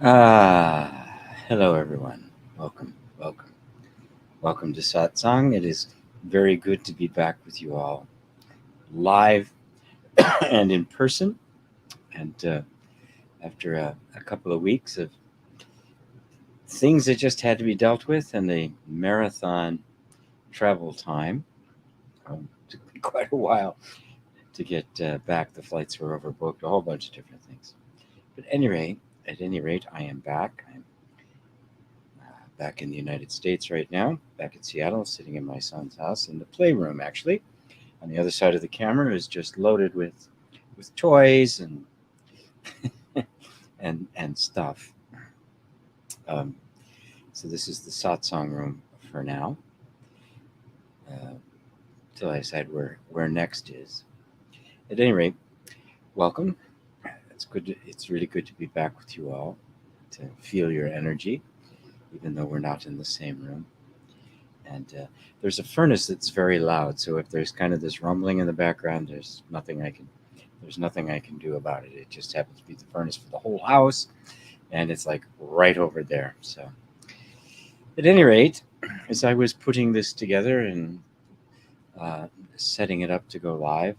Hello everyone. Welcome, welcome, welcome to Satsang. It is very good to be back with you all live and in person. And after a couple of weeks of things that just had to be dealt with and a marathon travel time, took me quite a while to get back. The flights were overbooked, a whole bunch of different things. But at any rate, I am back. I'm back in the United States right now, back in Seattle, sitting in my son's house in the playroom, actually. On the other side of the camera is just loaded with toys and stuff. Um, so this is the satsang room for now, till I decide where next is. At any rate, welcome. It's good. It's really good to be back with you all, to feel your energy, even though we're not in the same room. And there's a furnace that's very loud, so if there's kind of this rumbling in the background, there's nothing I can do about it. It just happens to be the furnace for the whole house, and it's like right over there. So, at any rate, as I was putting this together and setting it up to go live,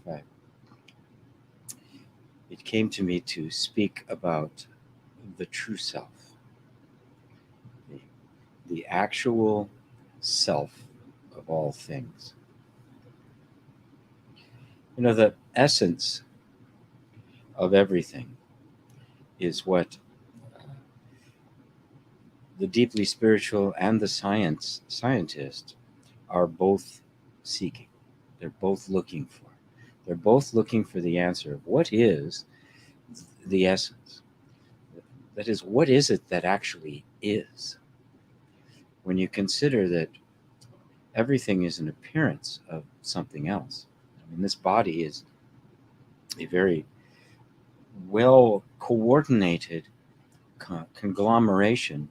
it came to me to speak about the true self, the actual self of all things. You know, the essence of everything is what the deeply spiritual and the scientist are both seeking. They're both looking for. They're both looking for the answer of what is the essence. That is, what is it that actually is? When you consider that everything is an appearance of something else. I mean, this body is a very well coordinated conglomeration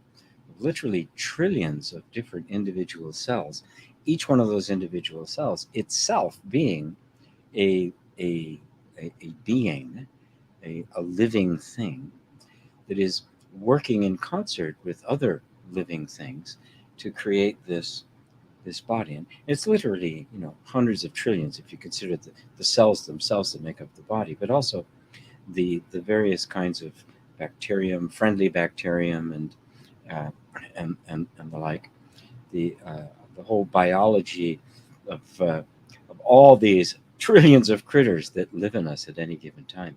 of literally trillions of different individual cells, each one of those individual cells itself being a, a, a being, a living thing that is working in concert with other living things to create this body. And it's literally, hundreds of trillions if you consider the cells themselves that make up the body, but also the various kinds of bacterium, friendly bacterium, and the like, the whole biology of all these trillions of critters that live in us at any given time,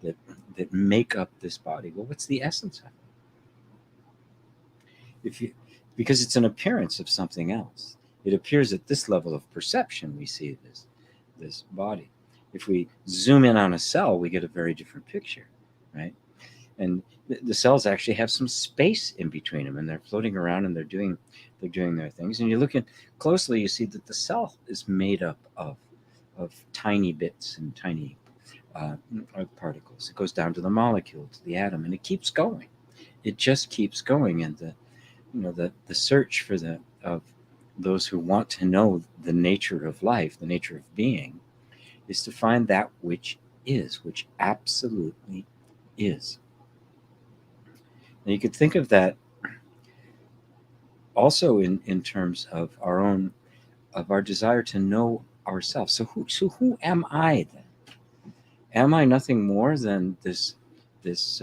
that that make up this body. Well, what's the essence of it? If you Because it's an appearance of something else. It appears at this level of perception we see this body. If we zoom in on a cell, we get a very different picture, right? And the cells actually have some space in between them, and they're floating around and they're doing their things. And you look in closely, you see that the cell is made up of tiny bits and tiny particles. It goes down to the molecule, to the atom, and it keeps going. It just keeps going, and the search for the of those who want to know the nature of life, the nature of being, is to find that which is, which absolutely is. Now you could think of that also in terms of our desire to know ourselves. So who am I then? Am I nothing more than this this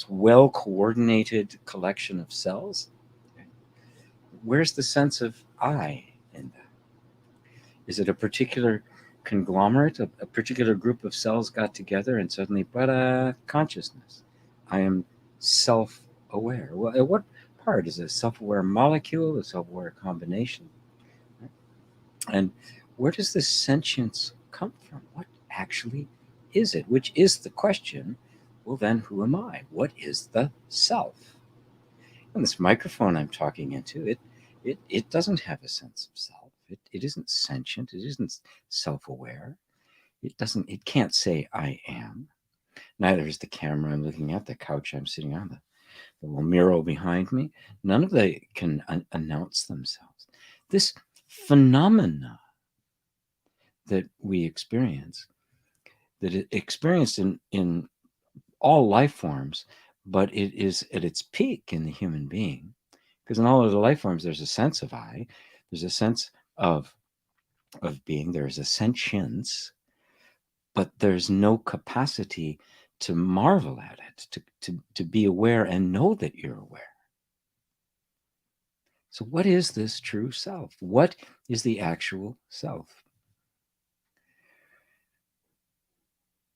well coordinated collection of cells? Where's the sense of I in that? Is it a particular conglomerate, a particular group of cells got together and suddenly, but consciousness? I am self-aware. Well, at what part? Is it a self-aware molecule, a self-aware combination? And where does this sentience come from? What actually is it? Which is the question. Well, then, who am I? What is the self? And this microphone I'm talking into, it doesn't have a sense of self. It isn't sentient. It isn't self-aware. It can't say I am. Neither is the camera I'm looking at, the couch I'm sitting on, the little mirror behind me. None of they can announce themselves. This phenomena that we experience, that it experienced in all life forms, but it is at its peak in the human being, because in all of the life forms, there's a sense of I, there's a sense of being, there's a sentience, but there's no capacity to marvel at it, to be aware and know that you're aware. So what is this true self? What is the actual self?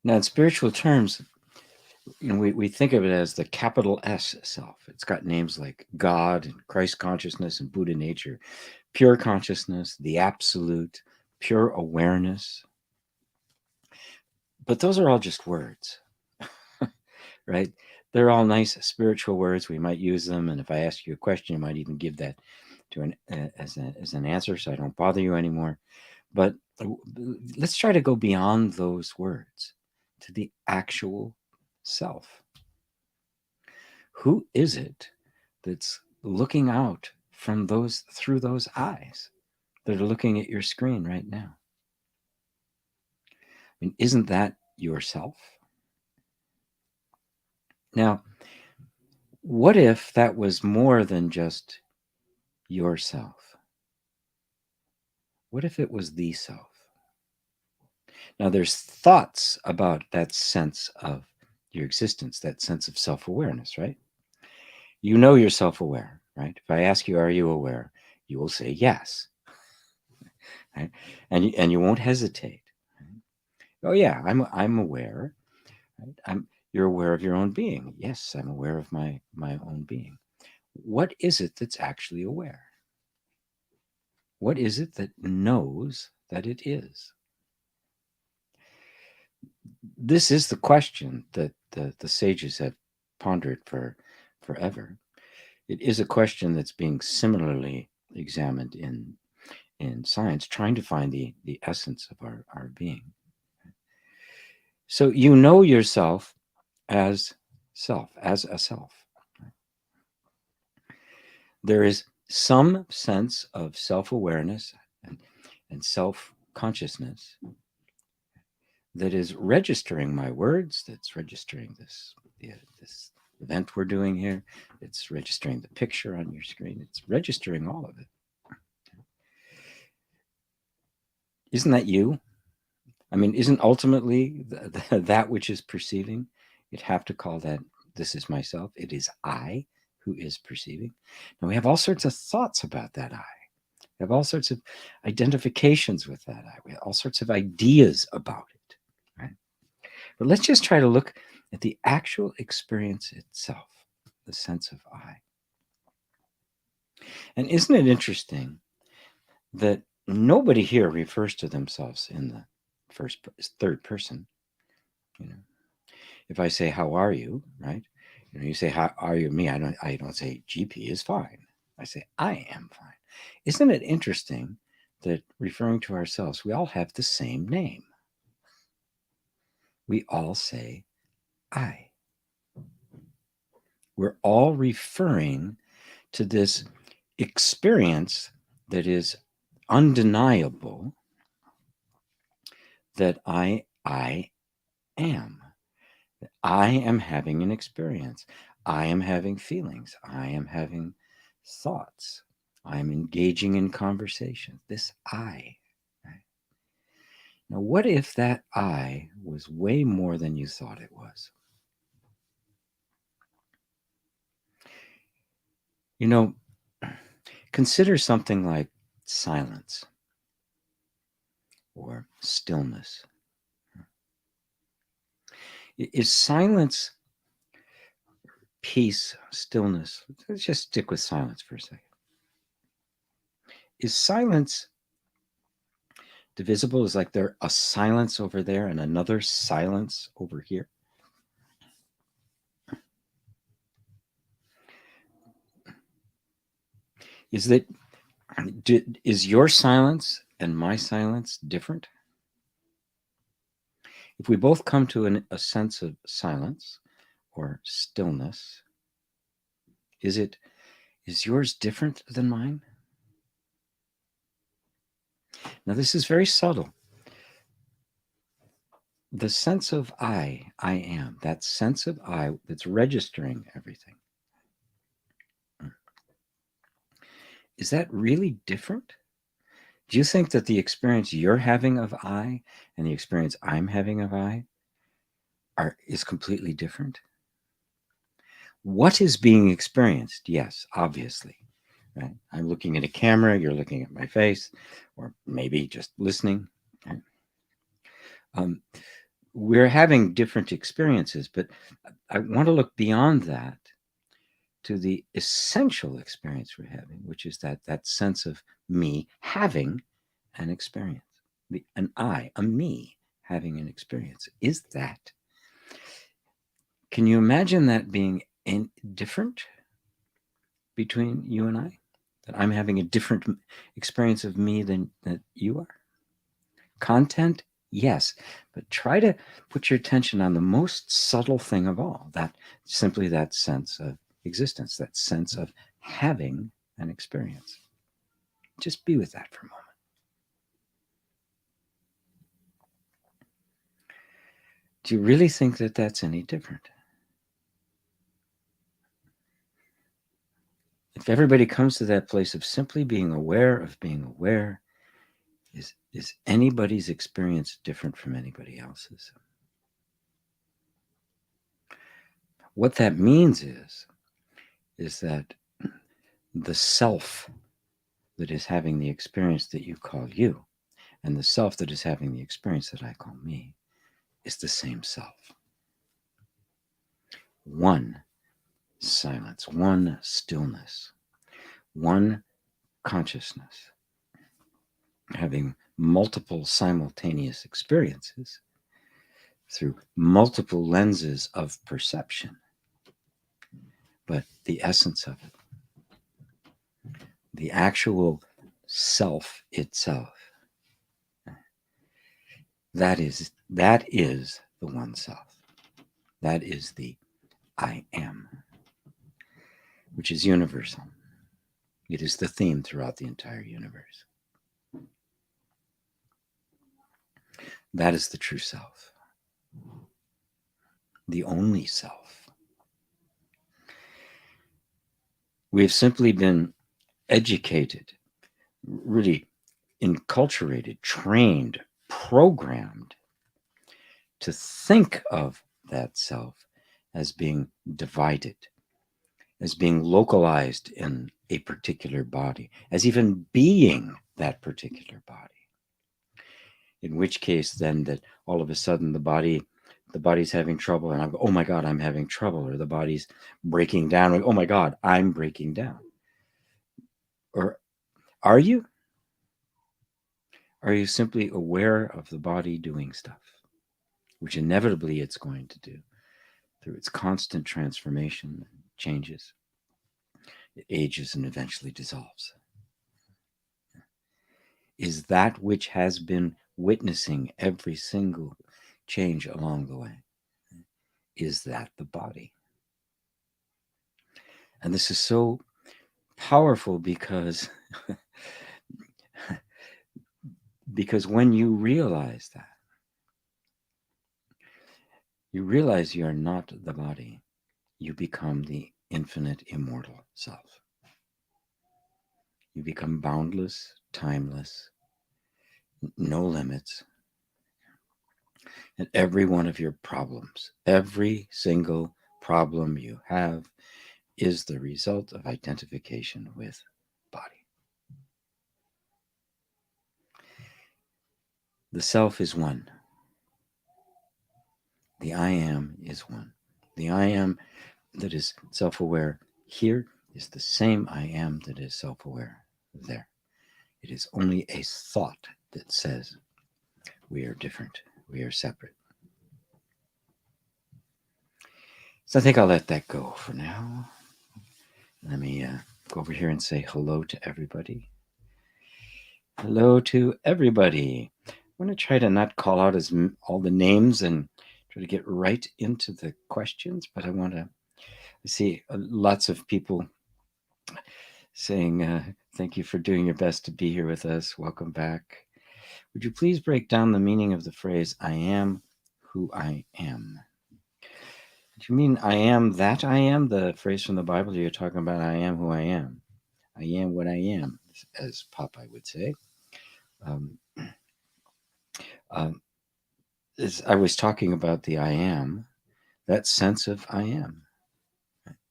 Now, in spiritual terms, we think of it as the capital S self. It's got names like God and Christ consciousness and Buddha nature, pure consciousness, the absolute, pure awareness. But those are all just words, right? They're all nice spiritual words. We might use them. And if I ask you a question, you might even give that to as an answer, so I don't bother you anymore. But let's try to go beyond those words to the actual self. Who is it that's looking out from through those eyes that are looking at your screen right now? I mean, isn't that yourself? Now, what if that was more than just yourself? What if it was the self? Now, there's thoughts about that sense of your existence, that sense of self-awareness, right? You know you're self-aware, right? If I ask you, are you aware? You will say yes, right? And you won't hesitate. Right? Oh yeah, I'm aware. Right? You're aware of your own being. Yes, I'm aware of my own being. What is it that's actually aware? What is it that knows that it is? This is the question that the sages have pondered for forever. It is a question that's being similarly examined in science, trying to find the essence of our being. So you know yourself as as a self. There is some sense of self-awareness and self-consciousness that is registering my words, that's registering this event we're doing here, it's registering the picture on your screen, it's registering all of it. Isn't that you? I mean, isn't ultimately that which is perceiving, you'd have to call that this is myself, it is I who is perceiving. Now we have all sorts of thoughts about that I. We have all sorts of identifications with that I. We have all sorts of ideas about it, right? But let's just try to look at the actual experience itself, the sense of I. And isn't it interesting that nobody here refers to themselves in the third person? You know, if I say, "How are you?" right? You say, "How are you?" Me, I don't say GP is fine. I say, "I am fine." Isn't it interesting that referring to ourselves, we all have the same name? We all say, I. We're all referring to this experience that is undeniable, that I am. I am having an experience. I am having feelings. I am having thoughts. I am engaging in conversation. This I. Right? Now, what if that I was way more than you thought it was? You know, consider something like silence or stillness. Is silence, peace, stillness? Let's just stick with silence for a second. Is silence divisible? Is like there a silence over there and another silence over here? Is that is your silence and my silence different? If we both come to a sense of silence or stillness, is yours different than mine? Now this is very subtle. the sense of I am, that sense of I that's registering everything, is that really different? Do you think that the experience you're having of I and the experience I'm having of I is completely different? What is being experienced? Yes, obviously. Right? I'm looking at a camera, you're looking at my face, or maybe just listening. Right? We're having different experiences, but I want to look beyond that to the essential experience we're having, which is that sense of me having an experience, an I, a me having an experience. Is that? Can you imagine that being different between you and I? That I'm having a different experience of me than that you are? Content, yes, but try to put your attention on the most subtle thing of all, that simply that sense of existence, that sense of having an experience. Just be with that for a moment. Do you really think that that's any different? If everybody comes to that place of simply being aware of being aware, is anybody's experience different from anybody else's? What that means is that the self that is having the experience that you call you and the self that is having the experience that I call me is the same self. One silence, one stillness, one consciousness, having multiple simultaneous experiences through multiple lenses of perception. But the essence of it, the actual self itself, that is the one self. That is the I am, which is universal. It is the theme throughout the entire universe. That is the true self, the only self. We've simply been educated, really enculturated, trained, programmed to think of that self as being divided, as being localized in a particular body, as even being that particular body. In which case, then, that all of a sudden the body's having trouble, and I go, oh my God, I'm having trouble, or the body's breaking down, like, oh my God, I'm breaking down. Or are you? Are you simply aware of the body doing stuff, which inevitably it's going to do through its constant transformation, changes, it ages and eventually dissolves? Is that which has been witnessing every single change along the way? Is that the body? And this is so powerful because when you realize that, you realize you are not the body, you become the infinite immortal self. You become boundless, timeless, no limits. And every one of your problems, every single problem you have, is the result of identification with body. The self is one. The I am is one. The I am that is self-aware here is the same I am that is self-aware there. It is only a thought that says we are different, we are separate. So I think I'll let that go for now. Let me go over here and say hello to everybody. Hello to everybody. I want to try to not call out all the names and try to get right into the questions, but I want to see lots of people saying, thank you for doing your best to be here with us. Welcome back. Would you please break down the meaning of the phrase, I am who I am. Do you mean I am that I am? The phrase from the Bible, you're talking about I am who I am. I am what I am, as Popeye would say. Um, as I was talking about the I am, that sense of I am.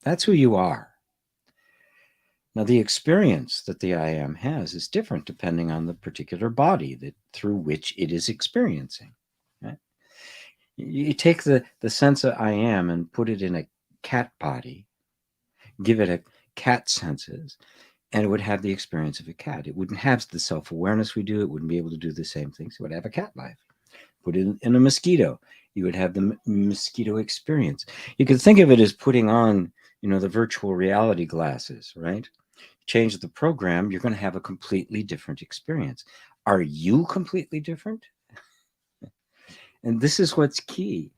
That's who you are. Now, the experience that the I am has is different depending on the particular body that through which it is experiencing. Right? You take the sense of I am and put it in a cat body, give it a cat senses, and it would have the experience of a cat. It wouldn't have the self-awareness we do. It wouldn't be able to do the same things. It would have a cat life. Put it in a mosquito, you would have the mosquito experience. You could think of it as putting on, the virtual reality glasses, right? Change the program, you're going to have a completely different experience. Are you completely different? And this is what's key.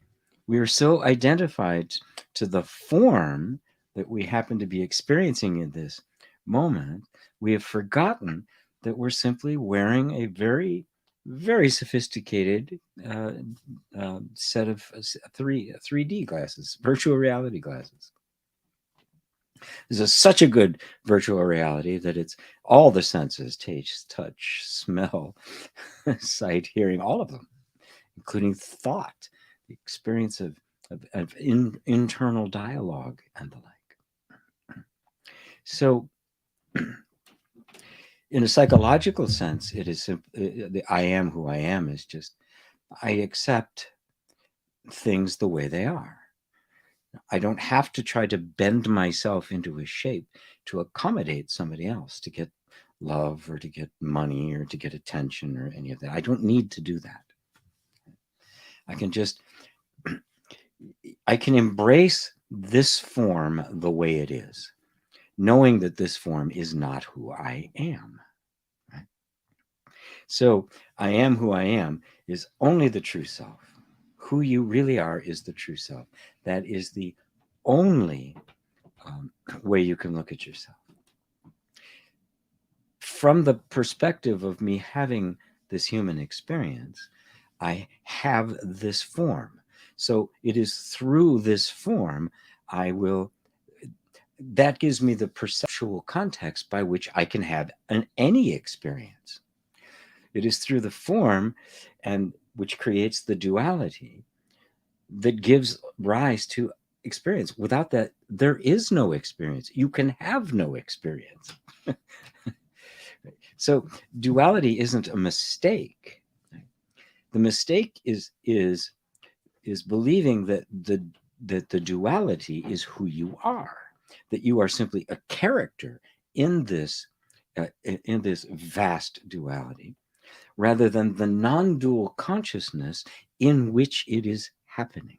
We are so identified to the form that we happen to be experiencing in this moment, we have forgotten that we're simply wearing a very, very sophisticated set of 3D glasses, virtual reality glasses. This is such a good virtual reality that it's all the senses, taste, touch, smell, sight, hearing, all of them, including thought, the experience of internal dialogue and the like. So in a psychological sense, it is the I am who I am is just, I accept things the way they are. I don't have to try to bend myself into a shape to accommodate somebody else, to get love or to get money or to get attention or any of that. I don't need to do that. I can embrace this form the way it is, knowing that this form is not who I am. Right? So I am who I am is only the true self. Who you really are is the true self. That is the only way you can look at yourself. From the perspective of me having this human experience, I have this form. So it is through this form that gives me the perceptual context by which I can have any experience. It is through the form, and which creates the duality, that gives rise to experience. Without that, there is no experience. You can have no experience. So duality isn't a mistake. The mistake is believing that the duality is who you are, that you are simply a character in this vast duality, rather than the non-dual consciousness in which it is happening.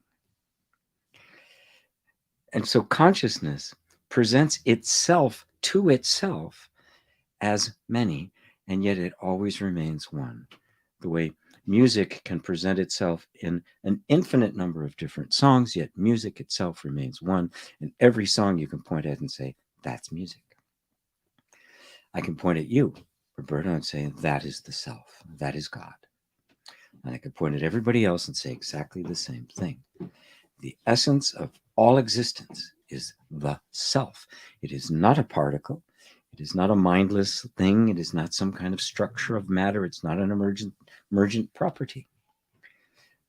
And so consciousness presents itself to itself as many, and yet it always remains one. The way music can present itself in an infinite number of different songs, yet music itself remains one. And every song you can point at and say, that's music. I can point at you, Roberto, and say, that is the self, that is God. And I can point at everybody else and say exactly the same thing. The essence of all existence is the self. It is not a particle. It is not a mindless thing. It is not some kind of structure of matter. It's not an emergent property.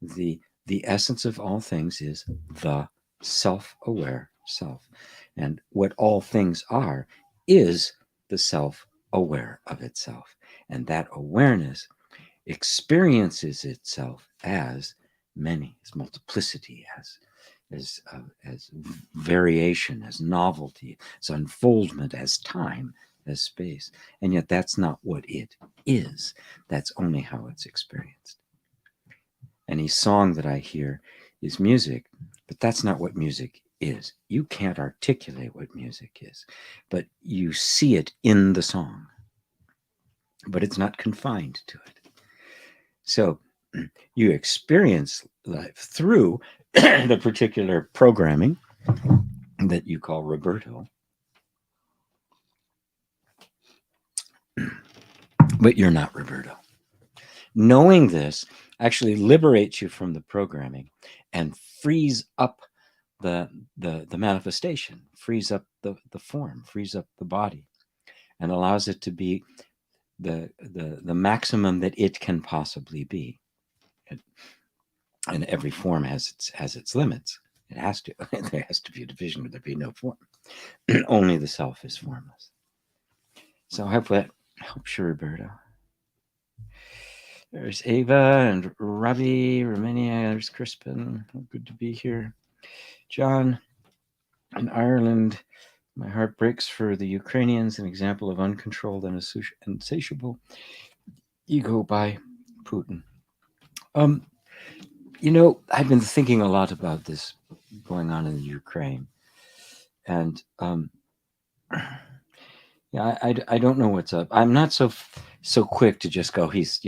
The essence of all things is the self-aware self. And what all things are is the self-aware of itself. And that awareness experiences itself as many, as multiplicity, as variation, as novelty, as unfoldment, as time, as space. And yet that's not what it is. That's only how it's experienced. Any song that I hear is music, but that's not what music is. You can't articulate what music is, but you see it in the song. But it's not confined to it. So you experience life through the particular programming that you call Roberto. But you're not Roberto. Knowing this actually liberates you from the programming and frees up the manifestation, frees up the form, frees up the body, and allows it to be the maximum that it can possibly be. And every form has its limits. It has to. There has to be a division, or there be no form. Only the self is formless. So I hope that helps you, Roberto. There's Ava and Robbie, Romania. There's Crispin. Good to be here. John in Ireland. My heart breaks for the Ukrainians, an example of uncontrolled and insatiable ego by Putin. I've been thinking a lot about this going on in the Ukraine, and yeah, I don't know what's up. I'm not so quick to just go. He's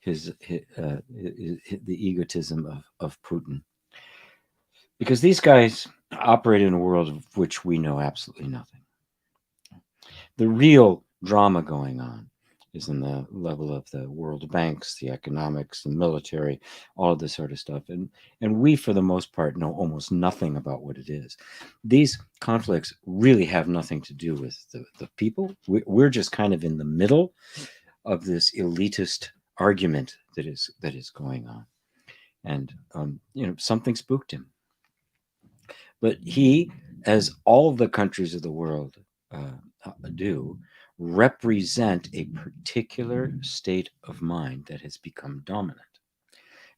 his the egotism of Putin, because these guys operate in a world of which we know absolutely nothing. The real drama going on is in the level of the world banks, the economics, the military, all of this sort of stuff. And we, for the most part, know almost nothing about what it is. These conflicts really have nothing to do with the people. We're just kind of in the middle of this elitist argument that is going on. And, something spooked him. But he, as all the countries of the world do, represent a particular state of mind that has become dominant.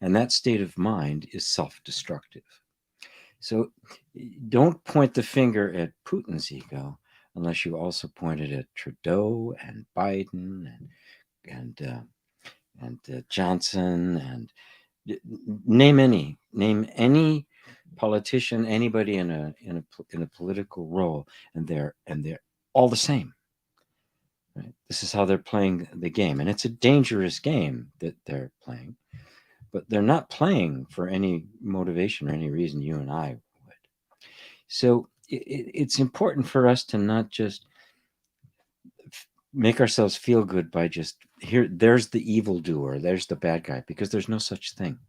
And that state of mind is self-destructive. So don't point the finger at Putin's ego unless you also point it at Trudeau and Biden and Johnson, and name any politician, anybody in a political role, and they're all the same. Right? This is how they're playing the game, and it's a dangerous game that they're playing. But they're not playing for any motivation or any reason you and I would. So it's important for us to not just make ourselves feel good by just there's the evildoer, there's the bad guy, because there's no such thing.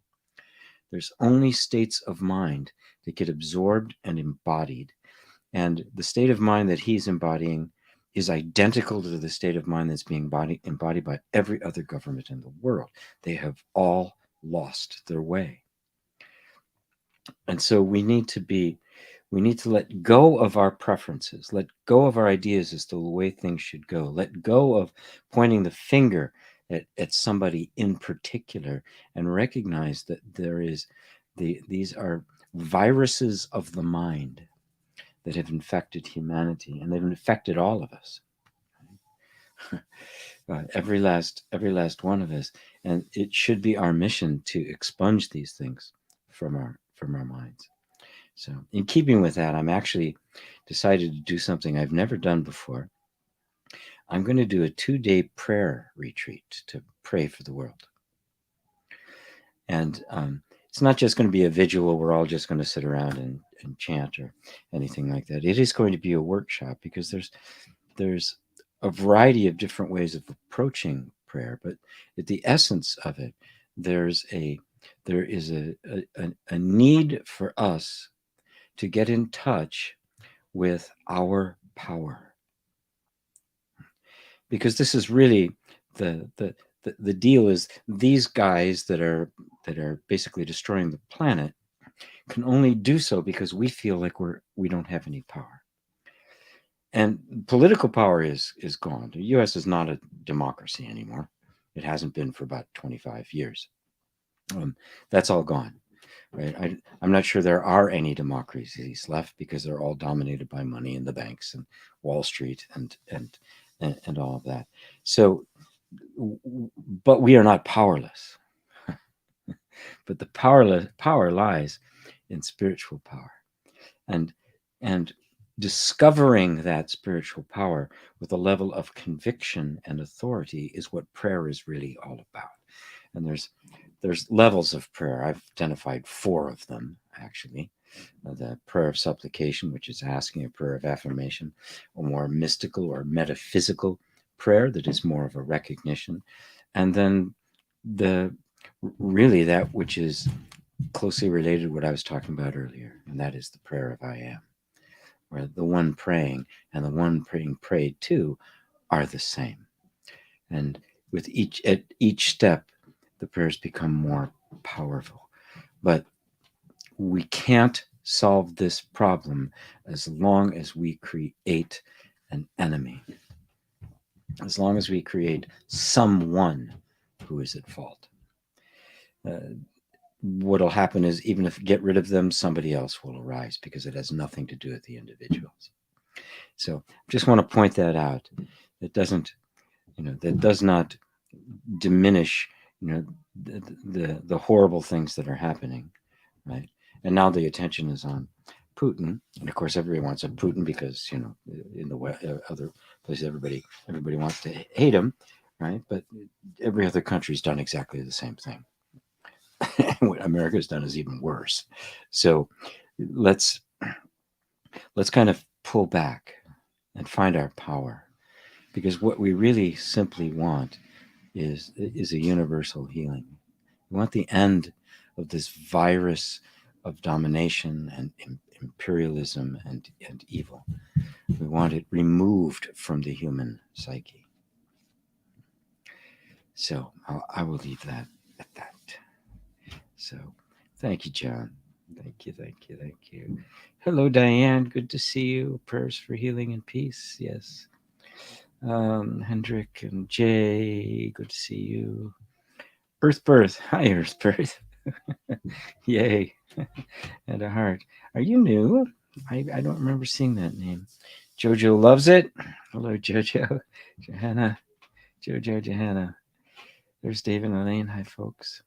There's only states of mind that get absorbed and embodied. And the state of mind that he's embodying is identical to the state of mind that's being embodied by every other government in the world. They have all lost their way. And so we need to let go of our preferences, let go of our ideas as to the way things should go, let go of pointing the finger at somebody in particular, and recognize that these are viruses of the mind that have infected humanity, and they've infected all of us. Every last one of us, and it should be our mission to expunge these things from our minds. So, in keeping with that, I'm actually decided to do something I've never done before. I'm going to do a 2-day prayer retreat to pray for the world. And it's not just going to be a vigil where we're all just going to sit around and chant or anything like that. It is going to be a workshop, because there's a variety of different ways of approaching prayer, but at the essence of it, there is a need for us to get in touch with our power, because this is really the deal. Is these guys that are basically destroying the planet can only do so because we feel like we don't have any power. And political power is gone. The U.S. is not a democracy anymore. It hasn't been for about 25 years. That's all gone, right? I'm not sure there are any democracies left, because they're all dominated by money and the banks and Wall Street and all of that. So, but we are not powerless. But the power lies in spiritual power, and discovering that spiritual power with a level of conviction and authority is what prayer is really all about. And there's levels of prayer. I've identified 4 of them, actually. The prayer of supplication, which is asking a prayer of affirmation, a more mystical or metaphysical prayer that is more of a recognition. And then the really that which is closely related to what I was talking about earlier, and that is the prayer of I am, where the one praying and the one being prayed to are the same. And with at each step, the prayers become more powerful. But we can't solve this problem as long as we create an enemy, as long as we create someone who is at fault. What'll happen is, even if get rid of them, somebody else will arise, because it has nothing to do with the individuals. So just want to point that out. It doesn't, that does not diminish, the horrible things that are happening, right? And now the attention is on Putin, and of course everybody wants a Putin because in the other places everybody wants to hate him, right? But every other country's done exactly the same thing. What America's done is even worse. So let's kind of pull back and find our power, because what we really simply want is a universal healing. We want the end of this virus of domination and imperialism and evil. We want it removed from the human psyche. So I will leave that at that. So thank you, John. Thank you. Hello, Diane. Good to see you. Prayers for healing and peace. Yes. Hendrik and Jay, good to see you. Earthbirth. Hi, Earthbirth. Yay. And a heart. Are you new? I don't remember seeing that name. Jojo loves it. Hello, Jojo. Johanna. Jojo, Johanna. There's David and Elaine. Hi, folks.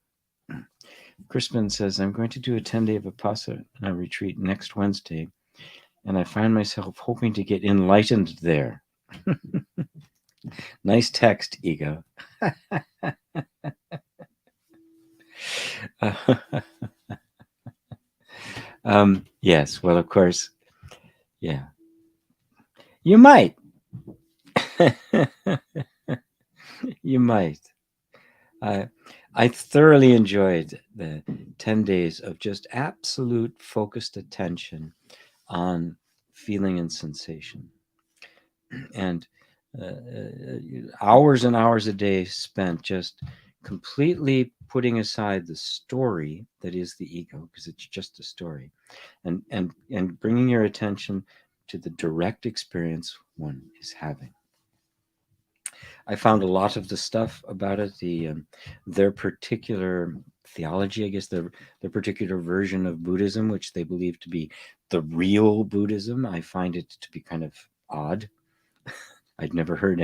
Crispin says, I'm going to do a 10-day Vipassana retreat next Wednesday, and I find myself hoping to get enlightened there. Nice text, ego. Yes, well, of course, yeah. You might. You might. I thoroughly enjoyed the 10 days of just absolute focused attention on feeling and sensation. And hours and hours a day spent just completely putting aside the story that is the ego, because it's just a story, and bringing your attention to the direct experience one is having. I found a lot of the stuff about it, their particular theology, I guess their particular version of Buddhism, which they believe to be the real Buddhism. I find it to be kind of odd. I'd never heard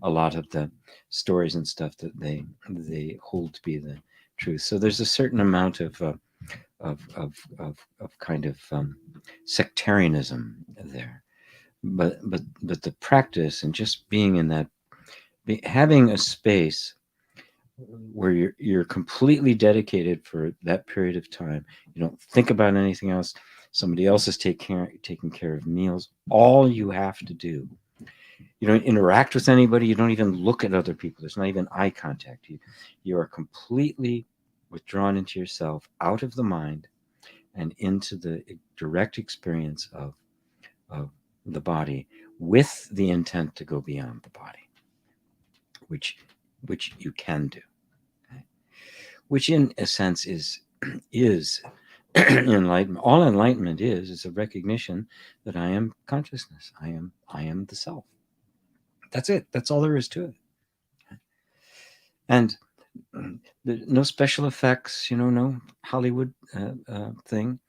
a lot of the stories and stuff that they hold to be the truth. So there's a certain amount of kind of sectarianism there, but the practice and just being in that, having a space where you're completely dedicated for that period of time. You don't think about anything else. Somebody else is taking care of meals. All you have to do. You don't interact with anybody. You don't even look at other people. There's not even eye contact. You are completely withdrawn into yourself, out of the mind, and into the direct experience of the body, with the intent to go beyond the body, which you can do, okay? Which in a sense is enlightenment. All enlightenment is a recognition that I am consciousness. I am the self. That's it. That's all there is to it. And no special effects, no Hollywood thing.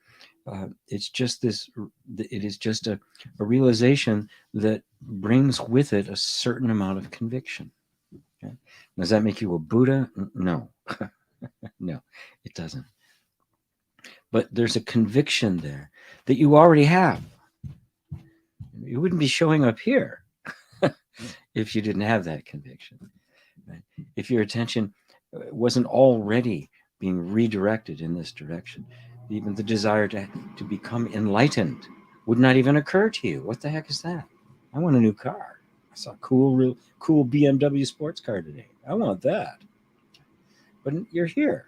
It's just this. It is just a realization that brings with it a certain amount of conviction. Okay? Does that make you a Buddha? No, no, it doesn't. But there's a conviction there that you already have. You wouldn't be showing up here if you didn't have that conviction. Right? If your attention wasn't already being redirected in this direction, even the desire to become enlightened would not even occur to you. What the heck is that? I want a new car. I saw a cool BMW sports car today. I want that. but you're here.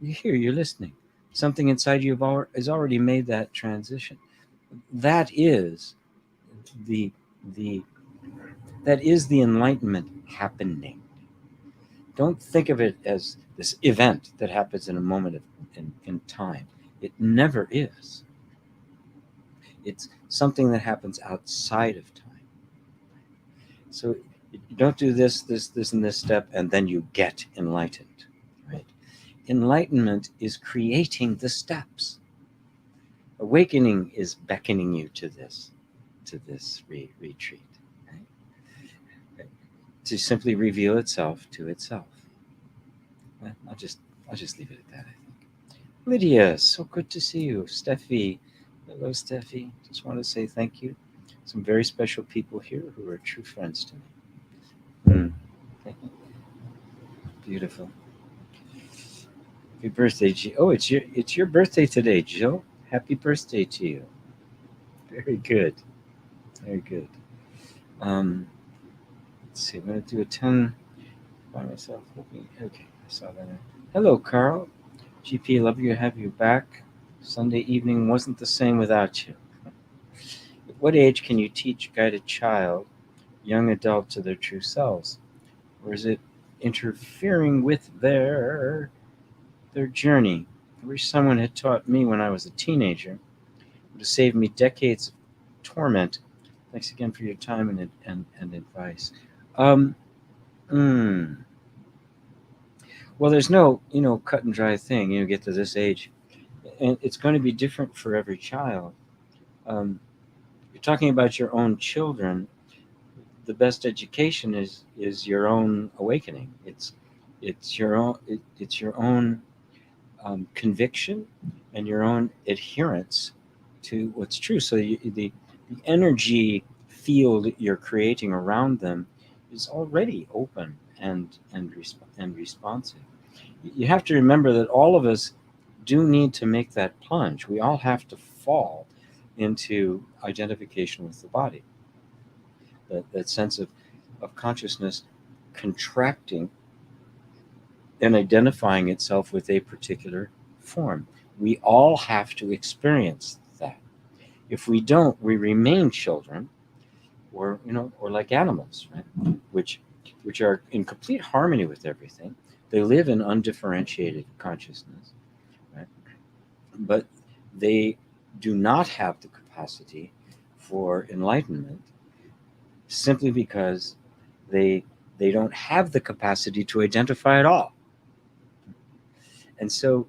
You're here. You're listening. Something inside you has already made that transition. That is the the that is the enlightenment happening. Don't think of it as this event that happens in a moment in time. It never is. It's something that happens outside of time. So you don't do this, and this step, and then you get enlightened, right? Enlightenment is creating the steps. Awakening is beckoning you to this retreat, right? To simply reveal itself to itself. Well, I'll just leave it at that, I think. Lydia, so good to see you. Steffi, hello, Steffi. Just want to say thank you. Some very special people here who are true friends to me. Beautiful. Happy birthday, Jill. Oh, it's your birthday today, Jill. Happy birthday to you. Very good. Very good. Let's see. I'm gonna do a 10 by myself. Okay, I saw that. Hello, Carl. GP, love you. Have you back. Sunday evening wasn't the same without you. At what age can you teach, guide a child, young adult, to their true selves, or is it interfering with their journey? I wish someone had taught me when I was a teenager. It would have saved me decades of torment. Thanks again for your time and advice. Well, there's no cut and dry thing. You get to this age, and it's going to be different for every child. You're talking about your own children. The best education is your own awakening. It's your own conviction and your own adherence to what's true. So the energy field you're creating around them is already open and responsive. You have to remember that all of us do need to make that plunge. We all have to fall into identification with the body. That sense of consciousness contracting and identifying itself with a particular form. We all have to experience that. If we don't, we remain children, or like animals, right? Which are in complete harmony with everything. They live in undifferentiated consciousness, right? But they do not have the capacity for enlightenment, simply because they don't have the capacity to identify at all. And so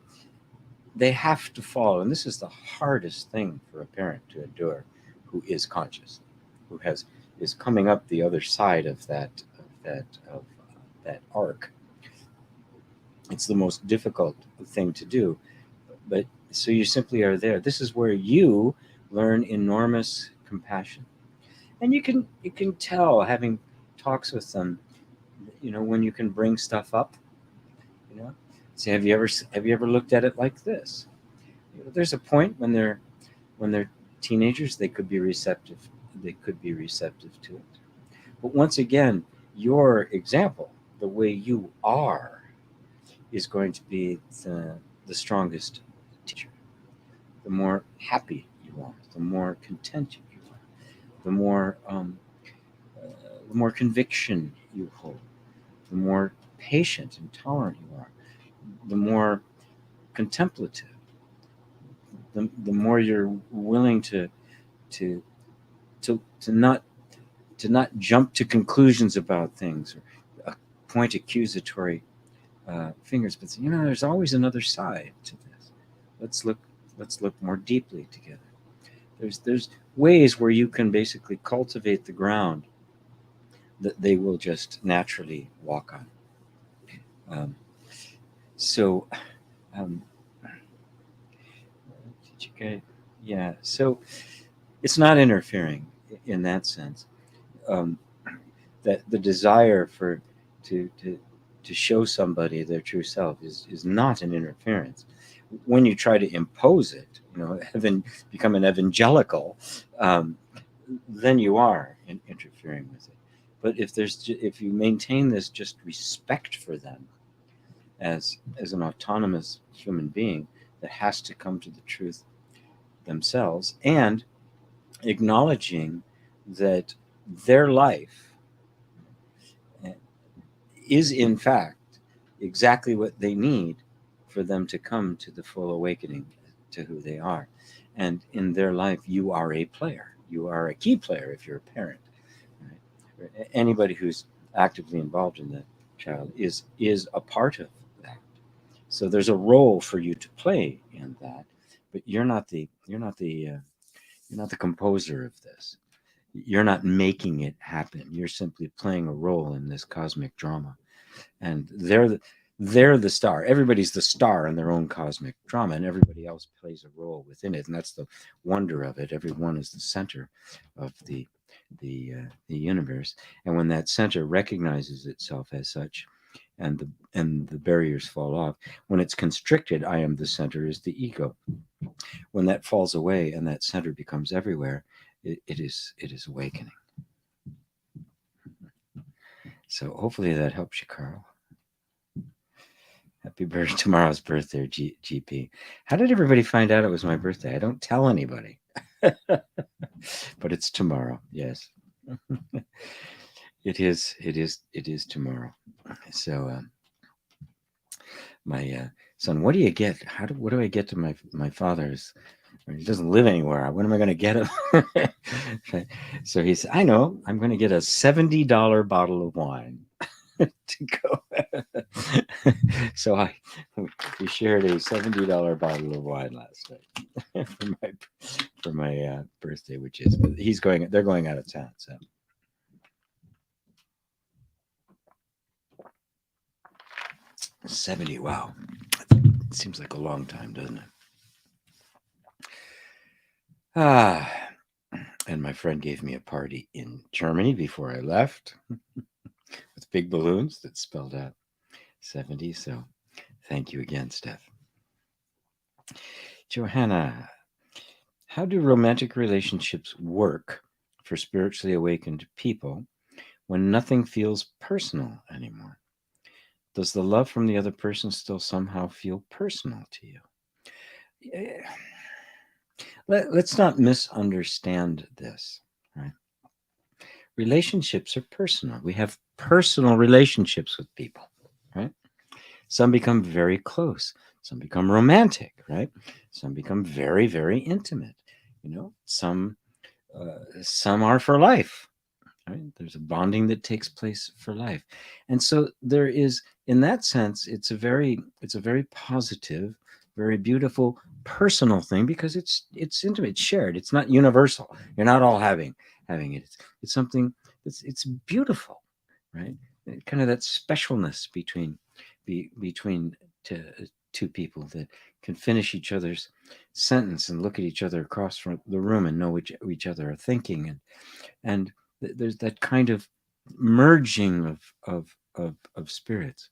they have to fall. And this is the hardest thing for a parent to endure who is conscious, who is coming up the other side of that arc. It's the most difficult thing to do. But so you simply are there. This is where you learn enormous compassion. And you can tell, having talks with them, when you can bring stuff up, say, have you ever looked at it like this? There's a point when they're teenagers, they could be receptive to it. But once again, your example, the way you are, is going to be the strongest teacher. The more happy you are, the more content you are, the more conviction you hold, the more patient and tolerant you are, the more contemplative, the more you're willing to not jump to conclusions about things, or point accusatory fingers, but say, there's always another side to this. Let's look more deeply together. There's ways where you can basically cultivate the ground that they will just naturally walk on. So it's not interfering in that sense. That the desire to show somebody their true self is not an interference. When you try to impose it, become an evangelical, then you are interfering with it. But if you maintain this just respect for them, as an autonomous human being that has to come to the truth themselves, and acknowledging that their life is in fact exactly what they need for them to come to the full awakening to who they are. And in their life, you are a player. You are a key player if you're a parent. Right? Anybody who's actively involved in the child is a part of that. So there's a role for you to play in that, but you're not the composer of this. You're not making it happen. You're simply playing a role in this cosmic drama, and they're the star. Everybody's the star in their own cosmic drama, and everybody else plays a role within it. And that's the wonder of it. Everyone is the center of the universe, and when that center recognizes itself as such, and the barriers fall off. When it's constricted, I am the center is the ego. When that falls away and that center becomes everywhere, it is awakening. So hopefully that helps you, Carl. Happy birthday! Tomorrow's birthday, GP. How did everybody find out it was my birthday? I don't tell anybody, but it's tomorrow. Yes, it is. It is tomorrow. So, my son, what do you get? What do I get to my father's? He doesn't live anywhere. When am I going to get him? So he said, I know, I'm going to get a $70 bottle of wine to go. So we shared a $70 bottle of wine last night for my birthday, which is, they're going out of town. So 70, wow. It seems like a long time, doesn't it? And my friend gave me a party in Germany before I left with big balloons that spelled out 70. So thank you again, Steph. Johanna, how do romantic relationships work for spiritually awakened people when nothing feels personal anymore? Does the love from the other person still somehow feel personal to you? Let's not misunderstand this, right? Relationships are personal. We have personal relationships with people, right? Some become very close. Some become romantic, right? Some become very, very intimate. Some are for life, right? There's a bonding that takes place for life. And so there is, in that sense, it's a very positive, very beautiful personal thing, because it's intimate, it's shared, it's not universal. You're not all having it. It's something it's beautiful, right? Kind of that specialness between two people that can finish each other's sentence and look at each other across from the room and know what each other are thinking, and there's that kind of merging of spirits,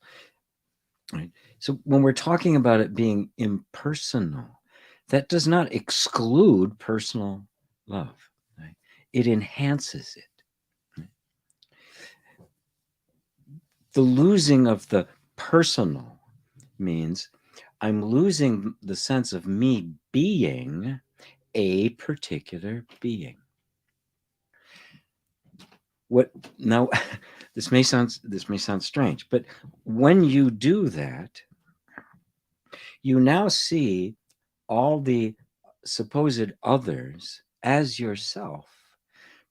right? So when we're talking about it being impersonal, that does not exclude personal love, right? It enhances it, right? The losing of the personal means I'm losing the sense of me being a particular being. What now? This may sound strange, but when you do that, you now see all the supposed others as yourself,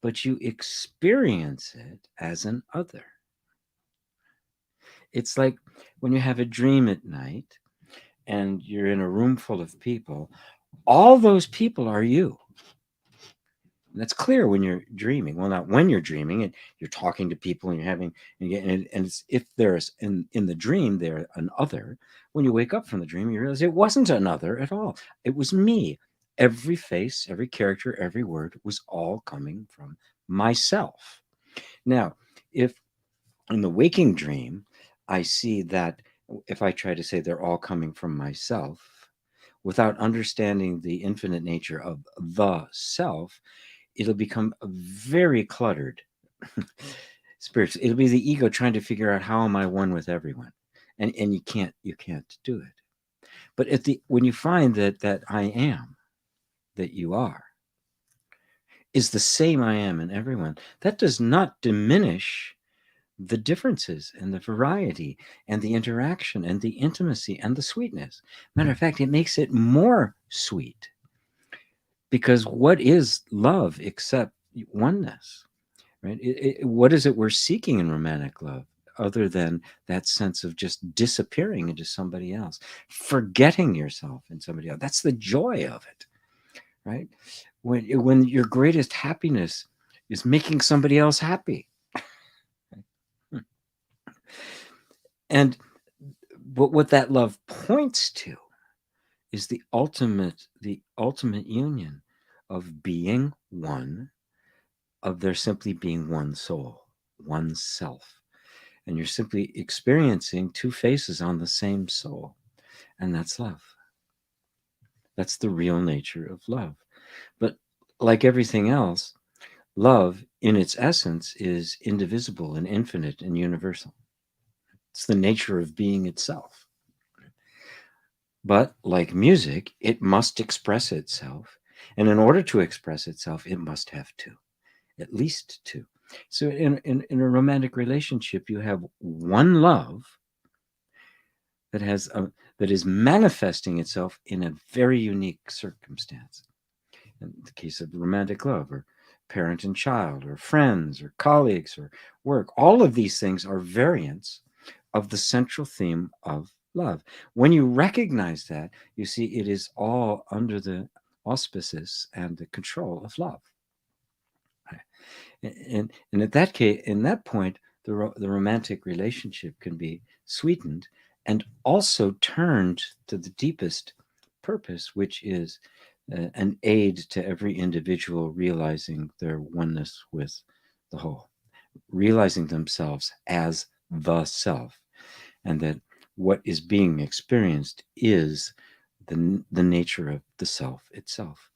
but you experience it as an other. It's like when you have a dream at night and you're in a room full of people, all those people are you. And that's clear when you're dreaming. Well, not when you're dreaming, and you're talking to people and you're having, and it's, if there's in the dream they're an other, when you wake up from the dream, you realize it wasn't another at all. It was me. Every face, every character, every word was all coming from myself. Now, if in the waking dream, I see that if I try to say they're all coming from myself, without understanding the infinite nature of the self, it'll become very cluttered. Spirits, it'll be the ego trying to figure out how am I one with everyone. and you can't do it. But when you find that I am, that you are, is the same I am in everyone, that does not diminish the differences and the variety and the interaction and the intimacy and the sweetness. Matter of fact, it makes it more sweet, because what is love except oneness, right? What is it we're seeking in romantic love other than that sense of just disappearing into somebody else, forgetting yourself in somebody else? That's the joy of it, right? When your greatest happiness is making somebody else happy. And what that love points to is the ultimate union of being one, of there simply being one soul, one self. And you're simply experiencing two faces on the same soul. And that's love. That's the real nature of love. But like everything else, love in its essence is indivisible and infinite and universal. It's the nature of being itself. But like music, it must express itself. And in order to express itself, it must have two, at least two. So in a romantic relationship, you have one love that is manifesting itself in a very unique circumstance. In the case of romantic love, or parent and child, or friends, or colleagues, or work, all of these things are variants of the central theme of love. When you recognize that, you see it is all under the auspices and the control of love. And at that case, in that point, the romantic relationship can be sweetened and also turned to the deepest purpose, which is an aid to every individual realizing their oneness with the whole, realizing themselves as the self, and that what is being experienced is the nature of the self itself.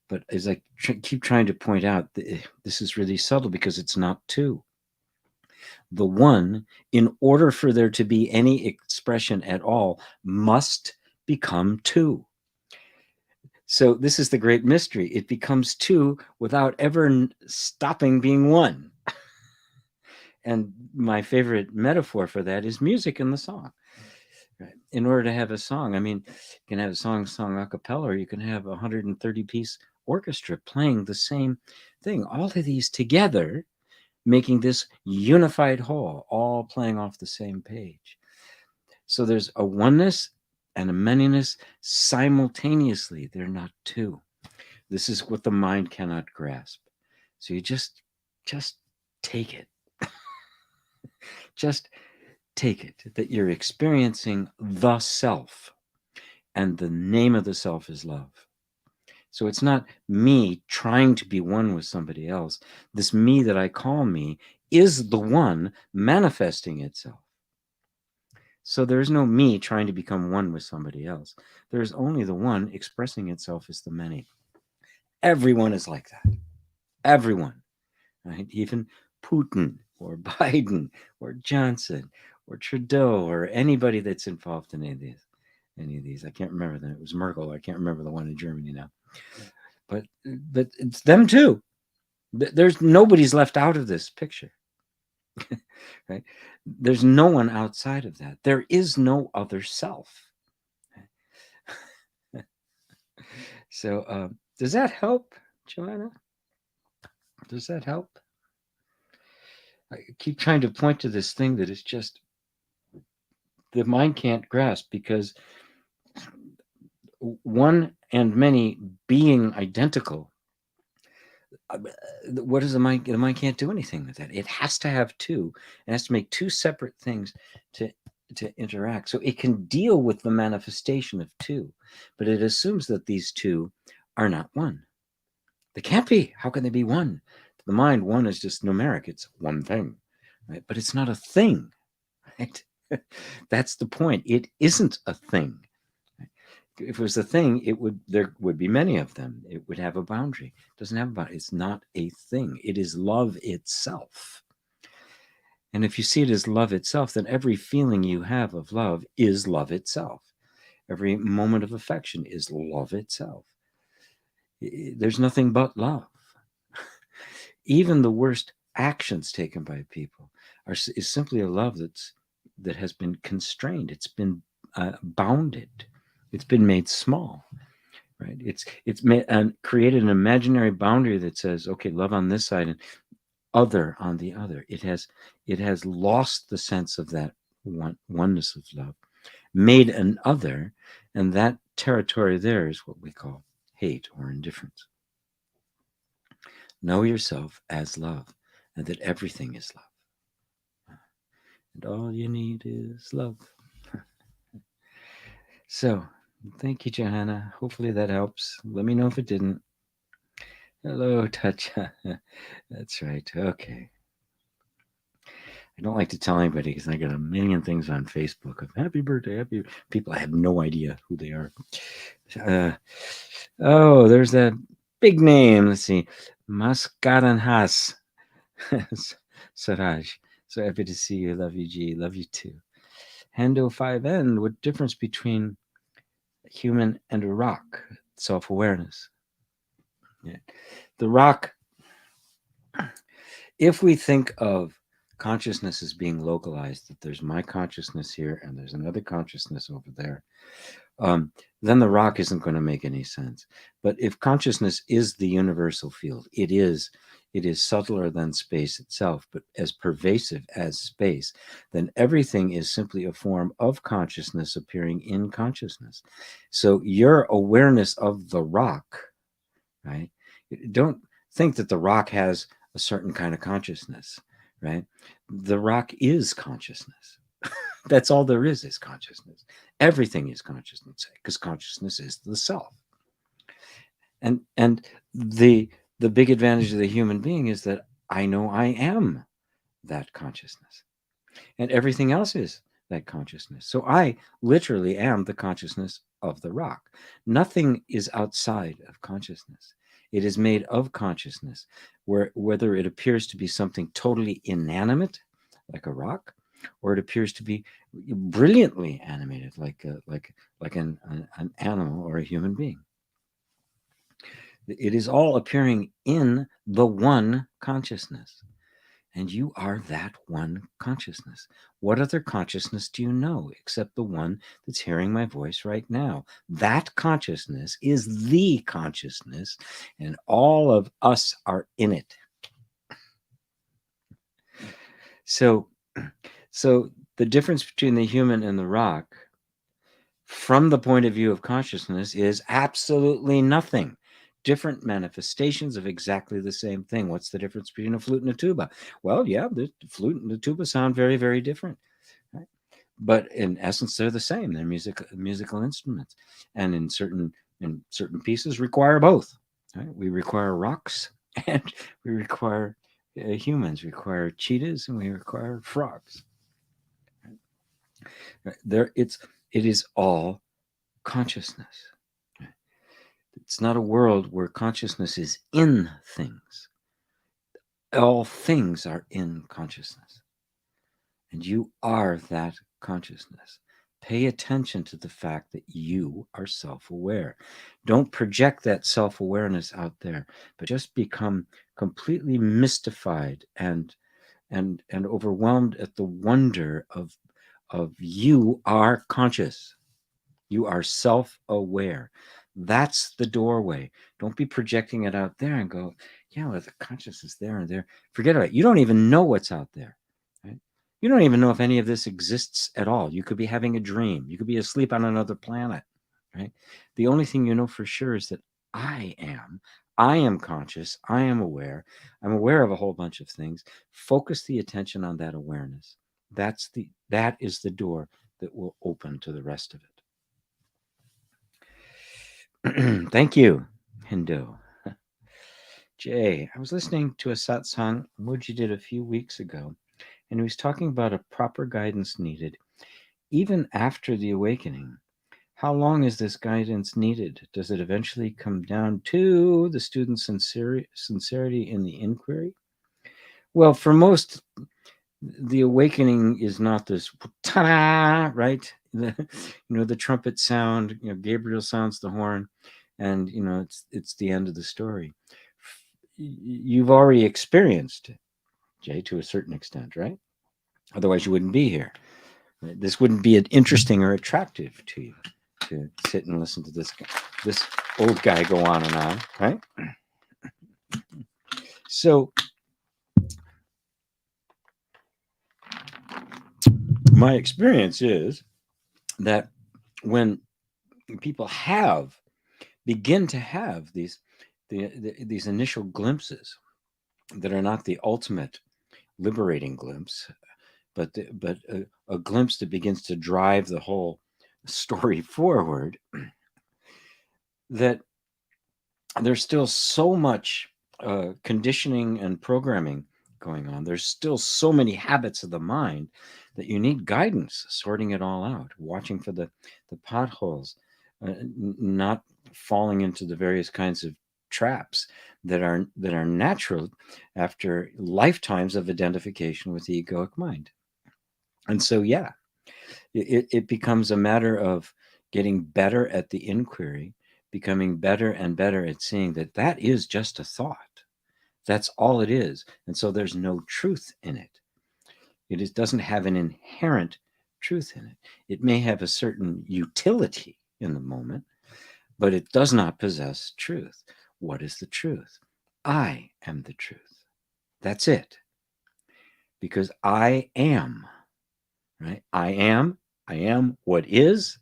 But as I keep trying to point out, this is really subtle because it's not two. The one, in order for there to be any expression at all, must become two. So this is the great mystery. It becomes two without ever stopping being one. And my favorite metaphor for that is music in the song. Right? In order to have a song, I mean, you can have a song a cappella, or you can have a 130-piece orchestra playing the same thing. All of these together making this unified whole, all playing off the same page. So there's a oneness and a manyness simultaneously. They're not two. This is what the mind cannot grasp. So you just take it. Just take it that you're experiencing the self, and the name of the self is love. So it's not me trying to be one with somebody else. This me that I call me is the one manifesting itself. So there's no me trying to become one with somebody else. There's only the one expressing itself as the many. Everyone is like that. Everyone, right? Even Putin or Biden or Johnson or Trudeau or anybody that's involved in any of these. I can't remember them. It was Merkel. I can't remember the one in Germany now. But it's them too. There's nobody's left out of this picture. Right? There's no one outside of that. There is no other self. So does that help, Joanna? Does that help? I keep trying to point to this thing that is just the mind can't grasp, because one and many being identical, what is the mind? The mind can't do anything with that. It has to have two. It has to make two separate things to interact. So it can deal with the manifestation of two, but it assumes that these two are not one. They can't be. How can they be one? To the mind, one is just numeric. It's one thing, right? But it's not a thing, right? That's the point. It isn't a thing. If it was a thing, there would be many of them. It would have a boundary. It doesn't have a boundary. It's not a thing. It is love itself. And if you see it as love itself, then every feeling you have of love is love itself. Every moment of affection is love itself. There's nothing but love. Even the worst actions taken by people is simply a love that has been constrained. It's been bounded. It's been made small. Right? It's made and created an imaginary boundary that says, okay, love on this side and other on the other. It has lost the sense of that oneness of love, made an other, and that territory there is what we call hate or indifference. Know yourself as love, and that everything is love. And all you need is love. So, thank you, Johanna. Hopefully that helps. Let me know if it didn't. Hello, Tatcha. That's right. Okay. I don't like to tell anybody because I got a million things on Facebook of happy birthday, happy people. I have no idea who they are. Oh, there's that big name. Let's see. Maskaran Has. Saraj. So happy to see you. Love you, G. Love you too. Hendo 5N. What difference between a human and a rock? Self-awareness. Yeah. The rock, if we think of consciousness as being localized, that there's my consciousness here and there's another consciousness over there, then the rock isn't going to make any sense. But if consciousness is the universal field, it is subtler than space itself, but as pervasive as space, then everything is simply a form of consciousness appearing in consciousness. So your awareness of the rock, right? Don't think that the rock has a certain kind of consciousness, right? The rock is consciousness. That's all there is consciousness. Everything is consciousness because consciousness is the self. And the big advantage of the human being is that I know I am that consciousness. And everything else is that consciousness. So I literally am the consciousness of the rock. Nothing is outside of consciousness. It is made of consciousness, whether it appears to be something totally inanimate, like a rock, or it appears to be brilliantly animated, like an animal or a human being. It is all appearing in the one consciousness. And you are that one consciousness. What other consciousness do you know except the one that's hearing my voice right now? That consciousness is the consciousness, and all of us are in it. So the difference between the human and the rock, from the point of view of consciousness, is absolutely nothing. Different manifestations of exactly the same thing. What's the difference between a flute and a tuba? Well, yeah, the flute and the tuba sound very, very different. Right? But in essence, they're the same. They're musical instruments, and in certain pieces require both. Right? We require rocks, and we require humans. We require cheetahs, and we require frogs. Right? It is all consciousness. It's not a world where consciousness is in things. All things are in consciousness. And you are that consciousness. Pay attention to the fact that you are self-aware. Don't project that self-awareness out there, but just become completely mystified and overwhelmed at the wonder of you are conscious. You are self-aware. That's the doorway. Don't be projecting it out there and go, yeah, well, the consciousness is there and there. Forget about it. You don't even know what's out there. Right? You don't even know if any of this exists at all. You could be having a dream. You could be asleep on another planet. Right? The only thing you know for sure is that I am conscious. I am aware. I'm aware of a whole bunch of things. Focus the attention on that awareness. That is the door that will open to the rest of it. Thank you, Hindu. Jay, I was listening to a satsang Mooji did a few weeks ago, and he was talking about a proper guidance needed even after the awakening. How long is this guidance needed? Does it eventually come down to the student's sincerity in the inquiry? Well, for most the awakening is not this ta-da, right? The trumpet sound, Gabriel sounds the horn, and it's the end of the story. You've already experienced it, Jay, to a certain extent, right? Otherwise you wouldn't be here. This wouldn't be interesting or attractive to you to sit and listen to this old guy go on and on, right? So my experience is that when people begin to have these initial glimpses that are not the ultimate liberating glimpse, but a glimpse that begins to drive the whole story forward, that there's still so much conditioning and programming going on. There's still so many habits of the mind that you need guidance sorting it all out, watching for the potholes, not falling into the various kinds of traps that are natural after lifetimes of identification with the egoic mind. And so, yeah, it becomes a matter of getting better at the inquiry, becoming better and better at seeing that is just a thought. That's all it is. And so there's no truth in it. It doesn't have an inherent truth in it. It may have a certain utility in the moment, but it does not possess truth. What is the truth? I am the truth. That's it. Because I am, right? I am what is.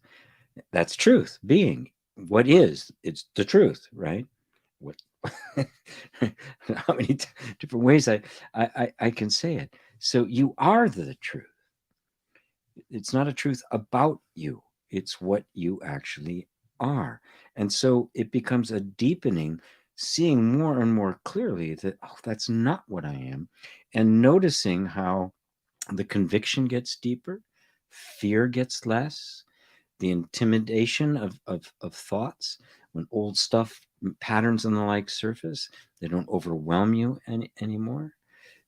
That's truth, being. What is? It's the truth, right? What? How many different ways I can say it? So you are the truth. It's not a truth about you. It's what you actually are. And so it becomes a deepening, seeing more and more clearly that, oh, that's not what I am. And noticing how the conviction gets deeper, fear gets less, the intimidation of thoughts, when old stuff, patterns and the like surface, they don't overwhelm you anymore.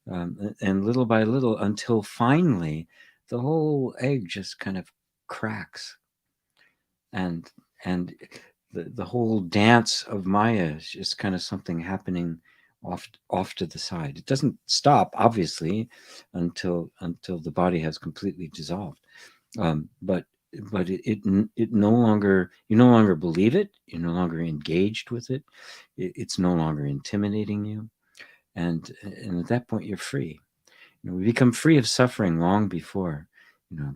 And little by little, until finally the whole egg just kind of cracks, and the whole dance of Maya is just kind of something happening off to the side. It doesn't stop, obviously, until the body has completely dissolved. But it no longer, you no longer believe it, you're no longer engaged with it, it's no longer intimidating you, and at that point you're free. We become free of suffering long before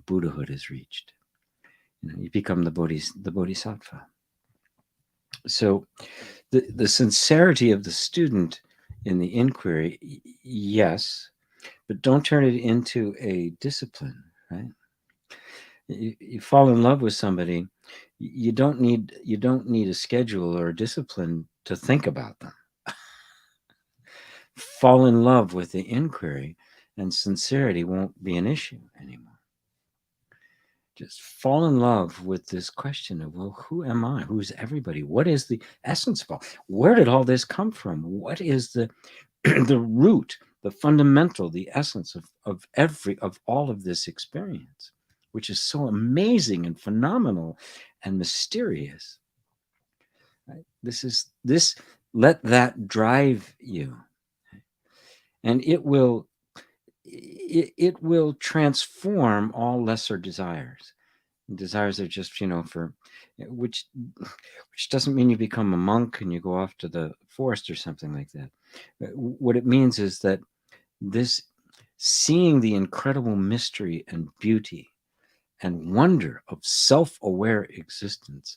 Buddhahood is reached. You become the bodhisattva. So the sincerity of the student in the inquiry, yes, but don't turn it into a discipline, right? You fall in love with somebody, you don't need a schedule or a discipline to think about them. Fall in love with the inquiry, and sincerity won't be an issue anymore. Just fall in love with this question of, well, who am I? Who's everybody? What is the essence of all? Where did all this come from? What is the the root, the fundamental, the essence of all of this experience, which is so amazing and phenomenal and mysterious? Right? This let that drive you, and it will transform all lesser desires. Desires are just for which doesn't mean you become a monk and you go off to the forest or something like that. What it means is that this seeing the incredible mystery and beauty and wonder of self-aware existence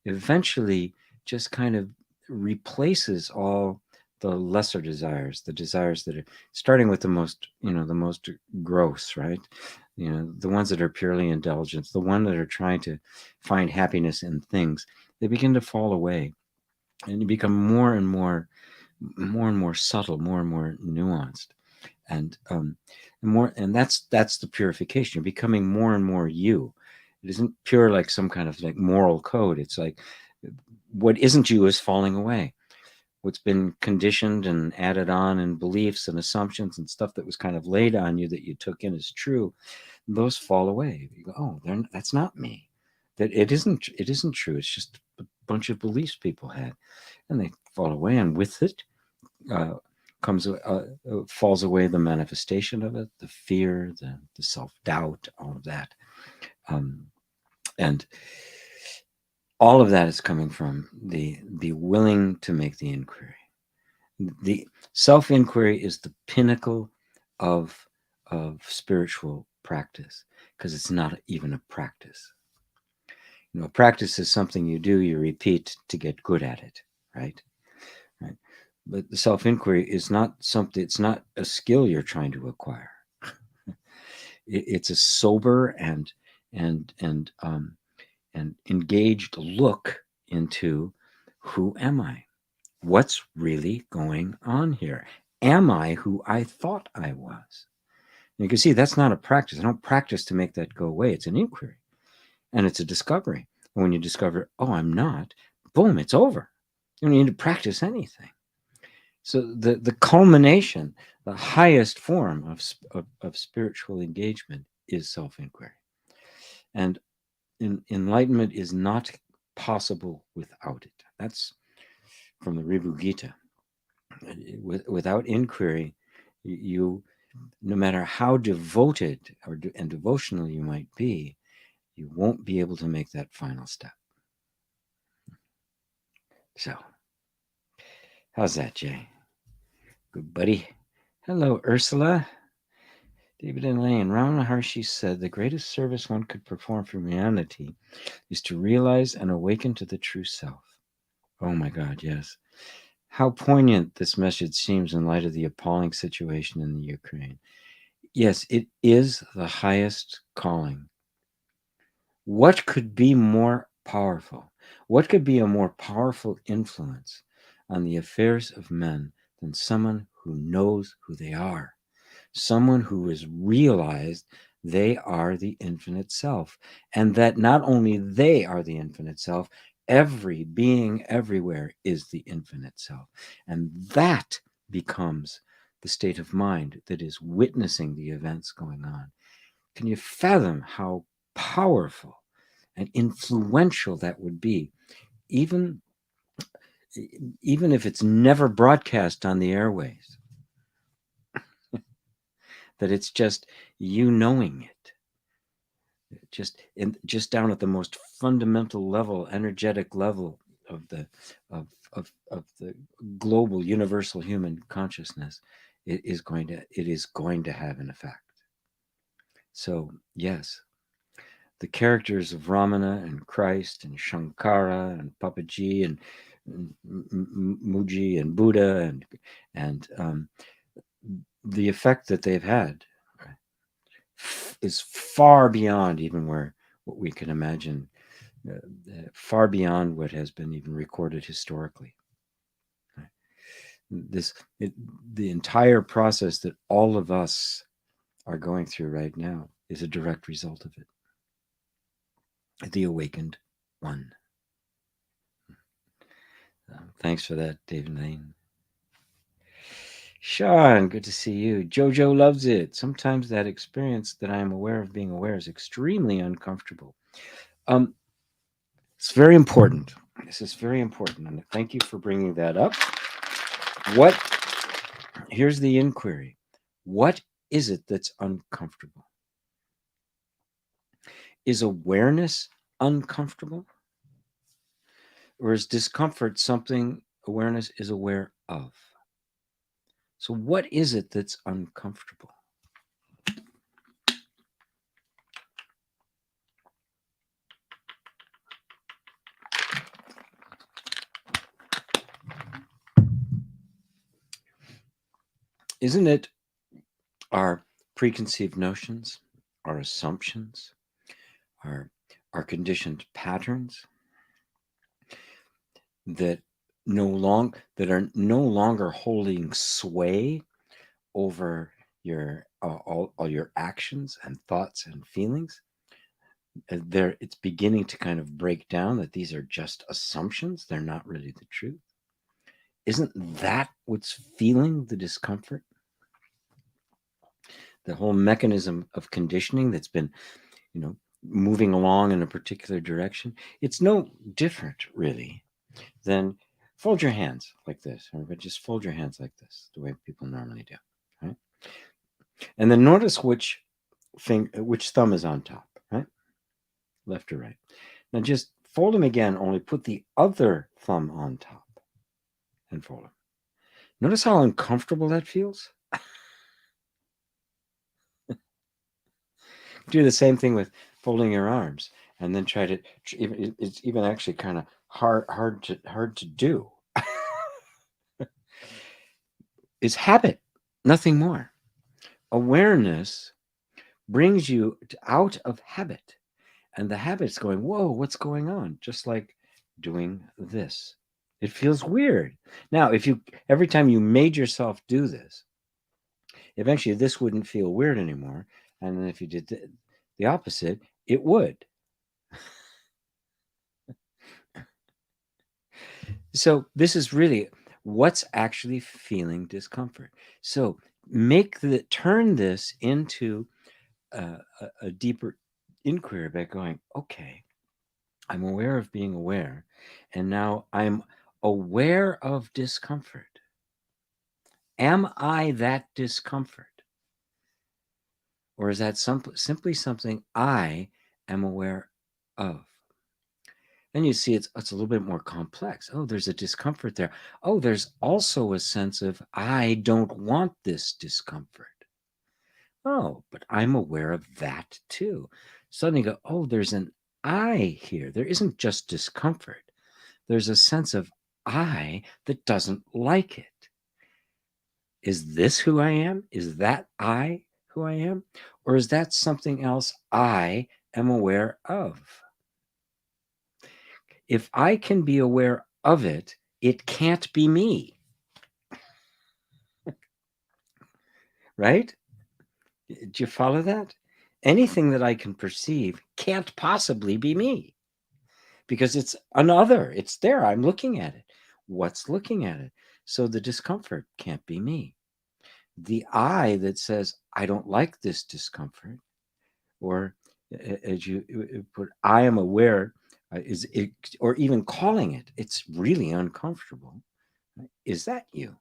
eventually just kind of replaces all the lesser desires, the desires that are starting with the most gross, right? The ones that are purely indulgence, the ones that are trying to find happiness in things, they begin to fall away, and you become more and more subtle, more and more nuanced, and that's the purification. You're becoming more and more you. It isn't pure like some kind of like moral code. It's like what isn't you is falling away. what's been conditioned and added on, and beliefs and assumptions and stuff that was kind of laid on you that you took in as true, those fall away. You go, oh, that's not me. That it isn't true. It's just a bunch of beliefs people had, and they fall away. And with it falls away the manifestation of it, the fear, the self-doubt, all of that. And all of that is coming from the be willing to make the inquiry. The self-inquiry is the pinnacle of spiritual practice, because it's not even a practice. Practice is something you do, you repeat to get good at it, right? But the self-inquiry is not something, it's not a skill you're trying to acquire. It's a sober and engaged look into, who am I? What's really going on here? Am I who I thought I was? And you can see that's not a practice. I don't practice to make that go away. It's an inquiry, and it's a discovery. And when you discover, oh, I'm not, boom, it's over. You don't need to practice anything. So the culmination, the highest form of spiritual engagement is self-inquiry. And enlightenment is not possible without it. That's from the Ribhu Gita. Without inquiry, you, no matter how devoted and devotional you might be, you won't be able to make that final step. So, how's that, Jay? Good buddy. Hello, Ursula. David and Lane. Ramana Maharshi said the greatest service one could perform for humanity is to realize and awaken to the true self. Oh my God, yes. How poignant this message seems in light of the appalling situation in the Ukraine. Yes, it is the highest calling. What could be more powerful? What could be a more powerful influence on the affairs of men than someone who knows who they are? Someone who has realized they are the infinite self, and that not only they are the infinite self, every being everywhere is the infinite self. And that becomes the state of mind that is witnessing the events going on. Can you fathom how powerful and influential that would be, even if it's never broadcast on the airways? That it's just you knowing it, just down at the most fundamental level, energetic level of the global universal human consciousness. It is going to have an effect. So yes, the characters of Ramana and Christ and Shankara and Papaji and Muji and Buddha and the effect that they've had is far beyond even what we can imagine, far beyond what has been even recorded historically. The entire process that all of us are going through right now is a direct result of it. The awakened one. Thanks for that, David Lane. Sean, good to see you. Jojo loves it. Sometimes that experience that I am aware of being aware is extremely uncomfortable. It's very important. This is very important, and thank you for bringing that up. Here's the inquiry. What is it that's uncomfortable? Is awareness uncomfortable? Or is discomfort something awareness is aware of? So what is it that's uncomfortable? Isn't it our preconceived notions, our assumptions, our conditioned patterns that are no longer holding sway over your all your actions and thoughts and feelings? It's beginning to kind of break down that these are just assumptions. They're not really the truth. Isn't that what's feeling the discomfort? The whole mechanism of conditioning that's been, moving along in a particular direction. It's no different, really, than fold your hands like this. Everybody just fold your hands like this, the way people normally do, right? And then notice which thumb is on top, right? Left or right. Now just fold them again, only put the other thumb on top and fold them. Notice how uncomfortable that feels? Do the same thing with folding your arms, and then try to. It's even actually kind of hard to do. It's habit, nothing more. Awareness brings you out of habit, and the habit's going, whoa, what's going on? Just like doing this. It feels weird. Now, if you every time you made yourself do this, eventually this wouldn't feel weird anymore. And then if you did the opposite, it would. So this is really what's actually feeling discomfort. So turn this into a deeper inquiry by going, okay, I'm aware of being aware, and now I'm aware of discomfort. Am I that discomfort? Or is that simply something I am aware of? And you see it's a little bit more complex. Oh, there's a discomfort there. Oh, there's also a sense of I don't want this discomfort. Oh, but I'm aware of that too. Suddenly you go, oh, there's an I here. There isn't just discomfort. There's a sense of I that doesn't like it. Is this who I am? Is that I who I am? Or is that something else I am aware of? If I can be aware of it, it can't be me. Right? Do you follow that? Anything that I can perceive can't possibly be me because it's another. It's there. I'm looking at it. What's looking at it? So the discomfort can't be me. The I that says, I don't like this discomfort, or as you put, I am aware, is it, or even calling it, it's really uncomfortable. Is that you?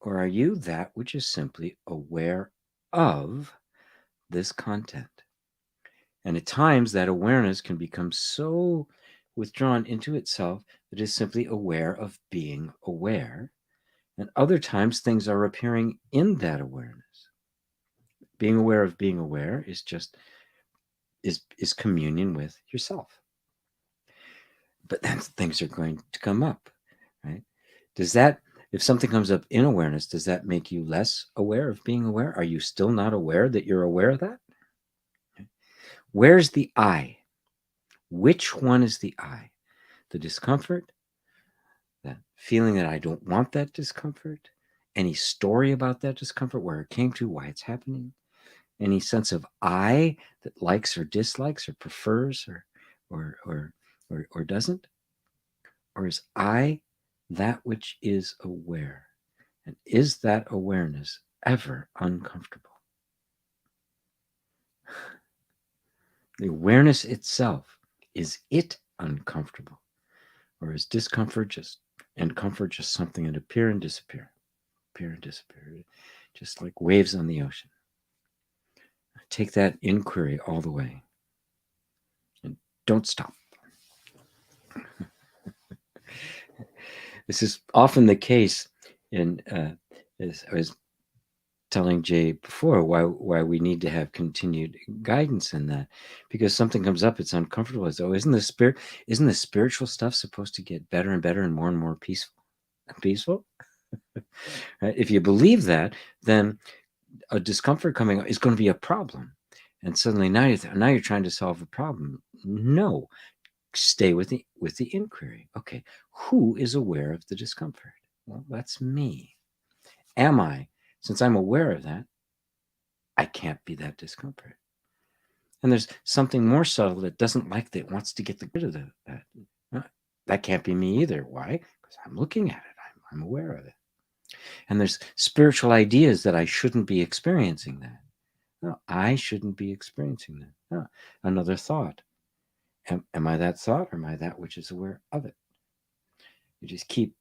Or are you that which is simply aware of this content? And at times that awareness can become so withdrawn into itself that it is simply aware of being aware. And other times things are appearing in that awareness. Being aware of being aware is just is communion with yourself. But then things are going to come up, right? Does that, if something comes up in awareness, does that make you less aware of being aware? Are you still not aware that you're aware of that? Where's the I? Which one is the I? The discomfort? That feeling that I don't want that discomfort? Any story about that discomfort, where it came to, why it's happening? Any sense of I that likes or dislikes or prefers or doesn't? Or is I that which is aware? And is that awareness ever uncomfortable? The awareness itself, is it uncomfortable? Or is discomfort and comfort just something that appear and disappear, just like waves on the ocean? Take that inquiry all the way and don't stop. This is often the case in, as I was telling Jay before, why we need to have continued guidance in that, because something comes up, it's uncomfortable. As isn't the spiritual stuff supposed to get better and better and more peaceful? Right? If you believe that, then a discomfort coming up is going to be a problem, and suddenly now you're trying to solve a problem. No, stay with the inquiry. Okay, who is aware of the discomfort? Well, that's me. Am I? Since I'm aware of that, I can't be that discomfort. And there's something more subtle that doesn't like that, wants to get rid of that. That can't be me either. Why? Because I'm looking at it. I'm aware of it. And there's spiritual ideas that I shouldn't be experiencing that. No, I shouldn't be experiencing that. No. Another thought. Am I that thought, or am I that which is aware of it? You just keep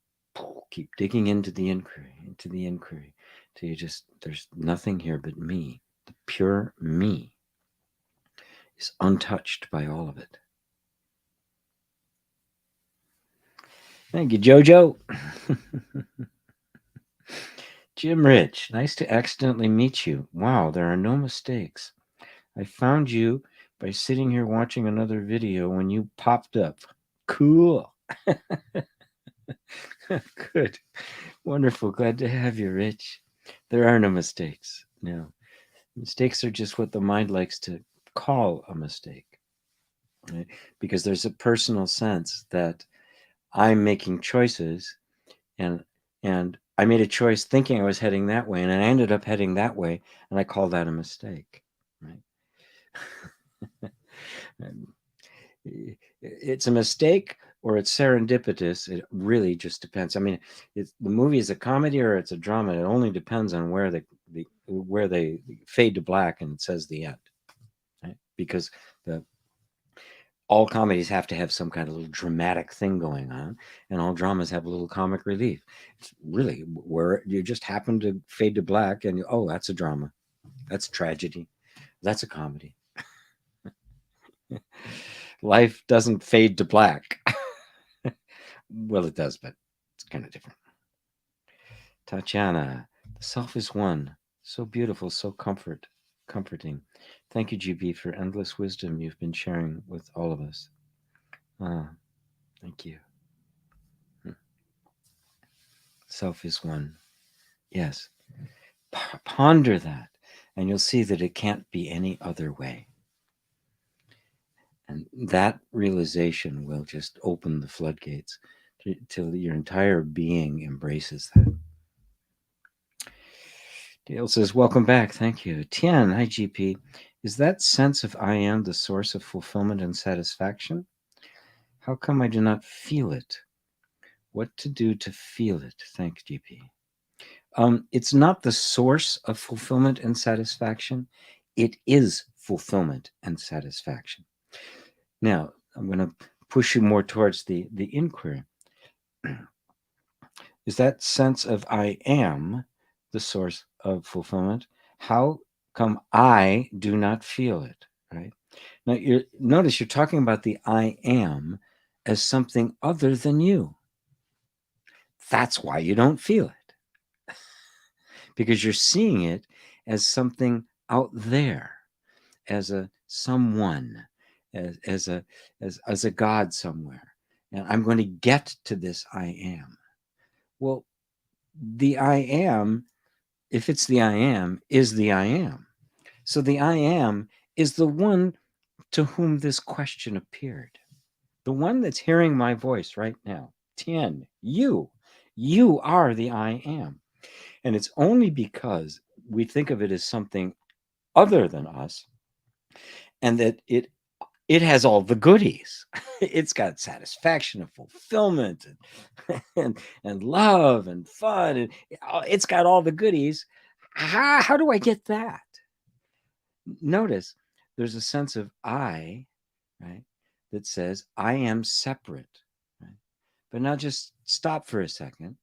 digging into the inquiry, till you just, there's nothing here but me. The pure me is untouched by all of it. Thank you, Jojo. Jim Rich, nice to accidentally meet you. Wow, there are no mistakes. I found you by sitting here watching another video when you popped up. Cool. Good. Wonderful. Glad to have you, Rich. There are no mistakes. No. Mistakes are just what the mind likes to call a mistake. Right? Because there's a personal sense that I'm making choices, and I made a choice thinking I was heading that way, and I ended up heading that way, and I call that a mistake. Right? It's a mistake or it's serendipitous. It really just depends. I mean, the movie is a comedy or it's a drama. It only depends on where they fade to black and it says the end. Right? Because all comedies have to have some kind of little dramatic thing going on, and all dramas have a little comic relief. It's really where you just happen to fade to black and oh, that's a drama. That's tragedy. That's a comedy. Life doesn't fade to black. Well, it does, but it's kind of different. Tatiana, the self is one. So beautiful, so comforting. Thank you, GB, for endless wisdom you've been sharing with all of us. Thank you. Self is one. Yes. Ponder that, and you'll see that it can't be any other way. And that realization will just open the floodgates till your entire being embraces that. Dale says, welcome back. Thank you. Tian, hi, GP. Is that sense of I am the source of fulfillment and satisfaction? How come I do not feel it? What to do to feel it? Thanks, GP. It's not the source of fulfillment and satisfaction. It is fulfillment and satisfaction. Now, I'm going to push you more towards the inquiry. Is that sense of I am the source of fulfillment? How come I do not feel it, right? Now, notice you're talking about the I am as something other than you. That's why you don't feel it. Because you're seeing it as something out there, as a someone, as a God somewhere. And I'm going to get to this I am. Well, the I am, if it's the I am, is the I am. So the I am is the one to whom this question appeared. The one that's hearing my voice right now. Tien, you are the I am. And it's only because we think of it as something other than us, and that it has all the goodies. It's got satisfaction and fulfillment and love and fun. And it's got all the goodies. How do I get that? Notice there's a sense of I, right, that says I am separate. Right? But now just stop for a second.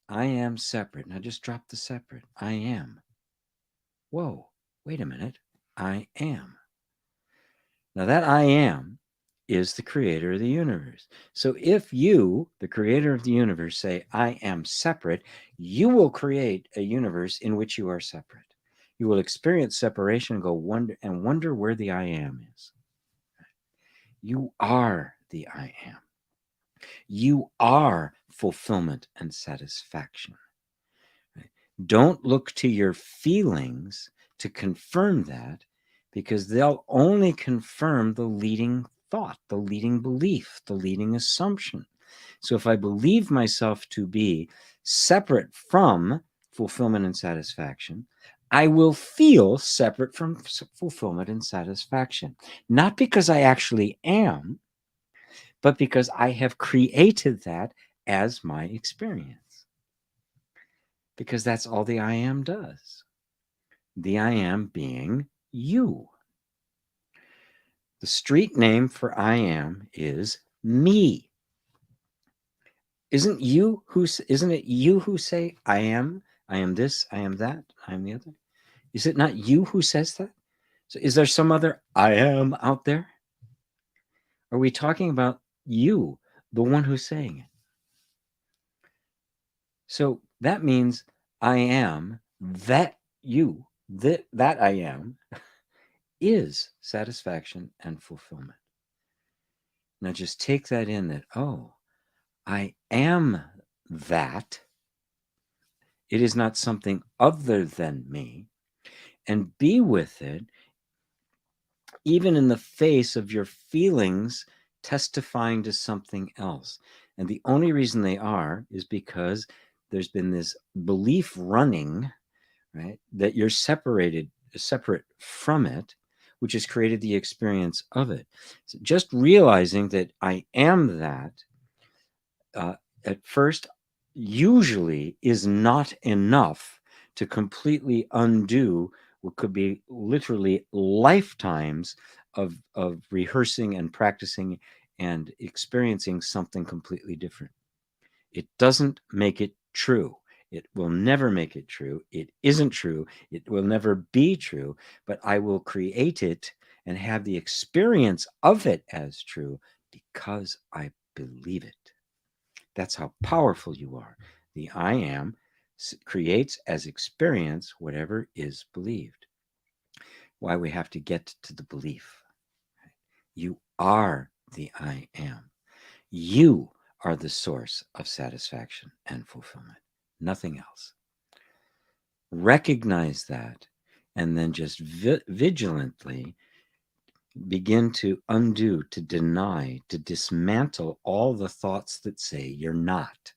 I am separate. Now just drop the separate. I am. Whoa, wait a minute. I am. Now that I am is the creator of the universe. So if you, the creator of the universe, say, I am separate, you will create a universe in which you are separate. You will experience separation and wonder where the I am is. You are the I am. You are fulfillment and satisfaction. Don't look to your feelings to confirm that, because they'll only confirm the leading thought, the leading belief, the leading assumption. So if I believe myself to be separate from fulfillment and satisfaction, I will feel separate from fulfillment and satisfaction. Not because I actually am, but because I have created that as my experience. Because that's all the I am does. The I am being you. The street name for I am is me. Isn't it you who say I am this, I am that, I am the other? Is it not you who says that? So is there some other I am out there? Are we talking about you, the one who's saying it? So that means I am that you, that I am, is satisfaction and fulfillment. Now just take that in that, oh, I am that. It is not something other than me. And be with it, even in the face of your feelings testifying to something else. And the only reason they are is because there's been this belief running, right, that you're separate from it, which has created the experience of it. So just realizing that I am that at first usually is not enough to completely undo what could be literally lifetimes of rehearsing and practicing and experiencing something completely different. It doesn't make it true. It will never make it true. It isn't true. It will never be true, but I will create it and have the experience of it as true because I believe it. That's how powerful you are. The I am creates as experience whatever is believed. Why we have to get to the belief. You are the I am. You are the source of satisfaction and fulfillment, nothing else. Recognize that, and then just vigilantly begin to undo, to deny, to dismantle all the thoughts that say you're not.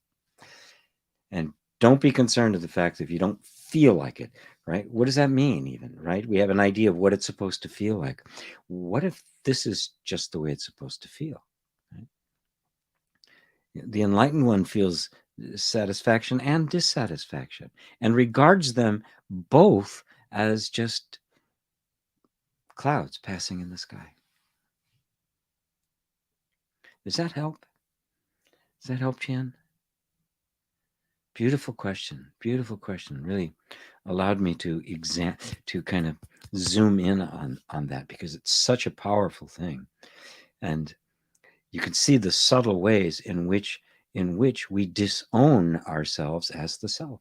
And don't be concerned with the fact that if you don't feel like it, right? What does that mean even, right? We have an idea of what it's supposed to feel like. What if this is just the way it's supposed to feel? Right? The enlightened one feels satisfaction and dissatisfaction and regards them both as just clouds passing in the sky. Does that help? Does that help, Chan? Beautiful question. Beautiful question. Really allowed me to kind of zoom in on that because it's such a powerful thing. And you can see the subtle ways in which we disown ourselves as the self.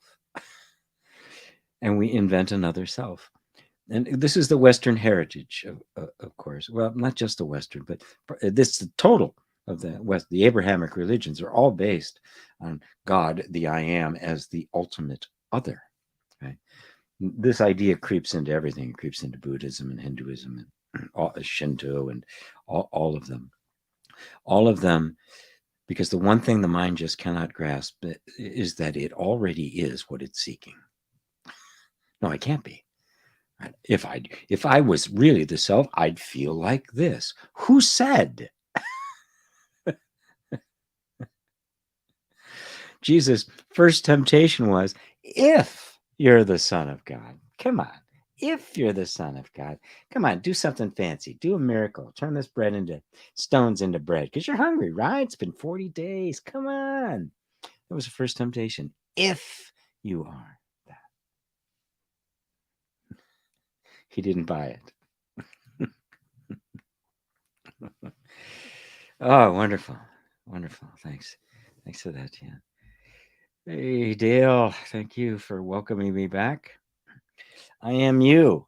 And we invent another self. And this is the Western heritage, of course. Well, not just the Western, but this is the total of the West. The Abrahamic religions are all based on God, the I am, as the ultimate other. Right? This idea creeps into everything. It creeps into Buddhism and Hinduism and Shinto and all of them. All of them, because the one thing the mind just cannot grasp is that it already is what it's seeking. No, it can't be. If I was really the self, I'd feel like this. Who said? Jesus' first temptation was, if you're the Son of God, come on. If you're the Son of God, come on, do something fancy. Do a miracle. Turn this bread into stones into bread because you're hungry, right? It's been 40 days. Come on. That was the first temptation. If you are that. He didn't buy it. Oh, wonderful. Wonderful. Thanks. Thanks for that, Jan. Hey, Dale. Thank you for welcoming me back. I am you.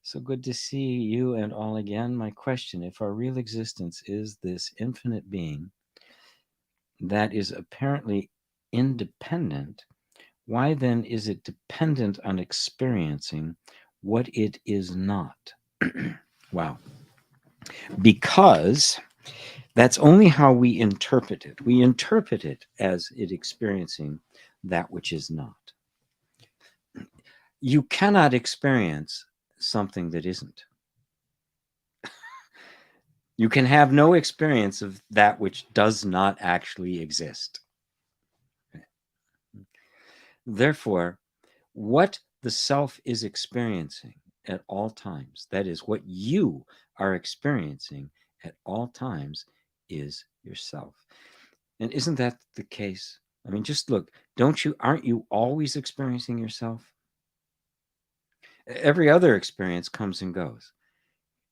So good to see you and all again. My question, if our real existence is this infinite being that is apparently independent, why then is it dependent on experiencing what it is not? Wow. Because that's only how we interpret it. We interpret it as it experiencing that which is not. You cannot experience something that isn't. You can have no experience of that which does not actually exist. Therefore, what the self is experiencing at all times, that is, what you are experiencing at all times, is yourself. And isn't that the case? I mean, just look, aren't you always experiencing yourself? Every other experience comes and goes.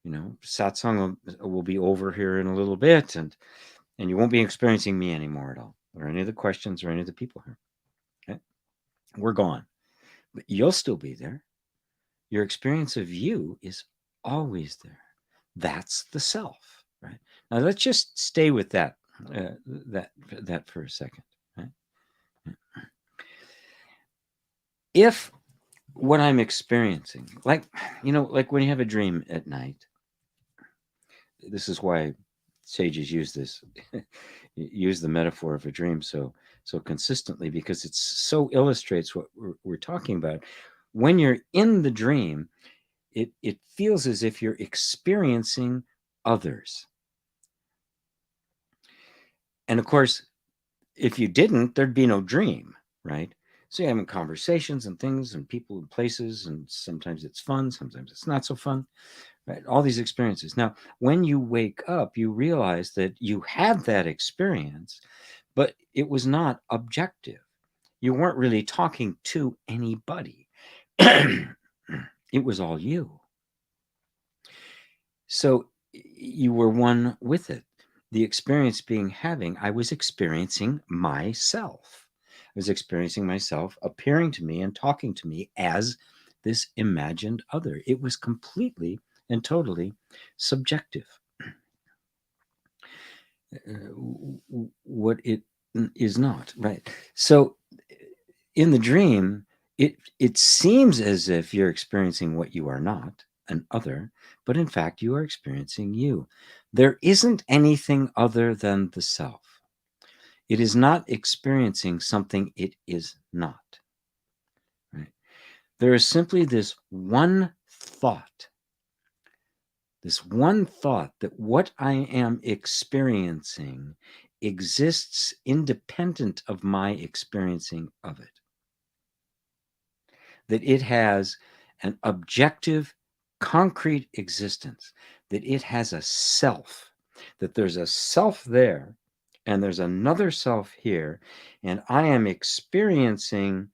Satsang will be over here in a little bit, and you won't be experiencing me anymore at all, or any of the questions, or any of the people here. Okay? We're gone. But you'll still be there. Your experience of you is always there. That's the self, right? Now let's just stay with that for a second. Right? If what I'm experiencing, like when you have a dream at night, this is why sages use the metaphor of a dream so consistently, because it so illustrates what we're talking about. When you're in the dream, it feels as if you're experiencing others. And of course, if you didn't, there'd be no dream, right? So you're having conversations and things and people and places, and sometimes it's fun, sometimes it's not so fun, right? All these experiences. Now, when you wake up, you realize that you had that experience, but it was not objective. You weren't really talking to anybody. It was all you. So you were one with it. The experience I was experiencing myself. I was experiencing myself appearing to me and talking to me as this imagined other. It was completely and totally subjective. What it is not, right? So in the dream, it seems as if you're experiencing what you are not, an other, but in fact you are experiencing you. There isn't anything other than the self. It is not experiencing something it is not. Right? There is simply this one thought that what I am experiencing exists independent of my experiencing of it. That it has an objective, concrete existence, that it has a self, that there's a self there and there's another self here, and I am experiencing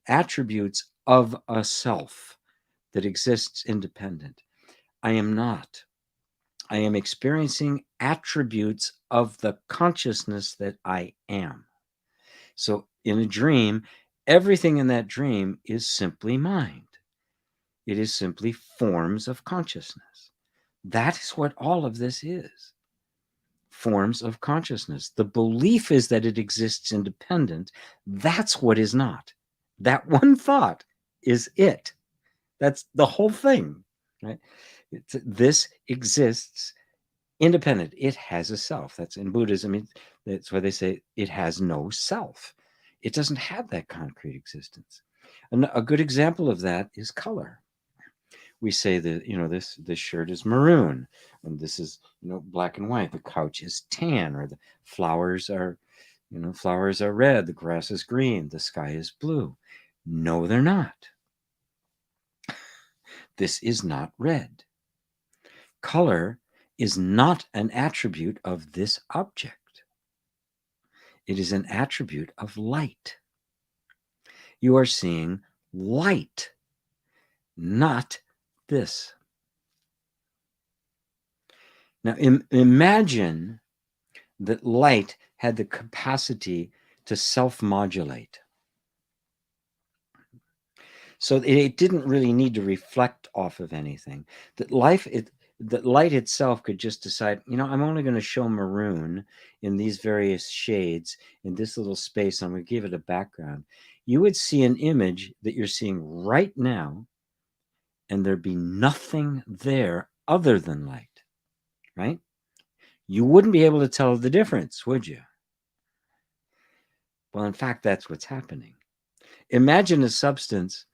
attributes of a self that exists independent. I am not. I am experiencing attributes of the consciousness that I am. So in a dream, everything in that dream is simply mind. It is simply forms of consciousness. That is what all of this is. Forms of consciousness. The belief is that it exists independent. That's what is not. That one thought is it. That's the whole thing, right? This exists independent. It has a self. That's in Buddhism. That's why they say it has no self. It doesn't have that concrete existence. And a good example of that is color. We say that this shirt is maroon, and this is black and white. The couch is tan, or the flowers are red. The grass is green. The sky is blue. No, they're not. This is not red. Color is not an attribute of this object. It is an attribute of light. You are seeing light, not this. Now, imagine that light had the capacity to self-modulate. So it didn't really need to reflect off of anything. That light itself could just decide, I'm only going to show maroon in these various shades in this little space. I'm going to give it a background. You would see an image that you're seeing right now, and there'd be nothing there other than light, right? You wouldn't be able to tell the difference, would you? Well, in fact, that's what's happening. Imagine a substance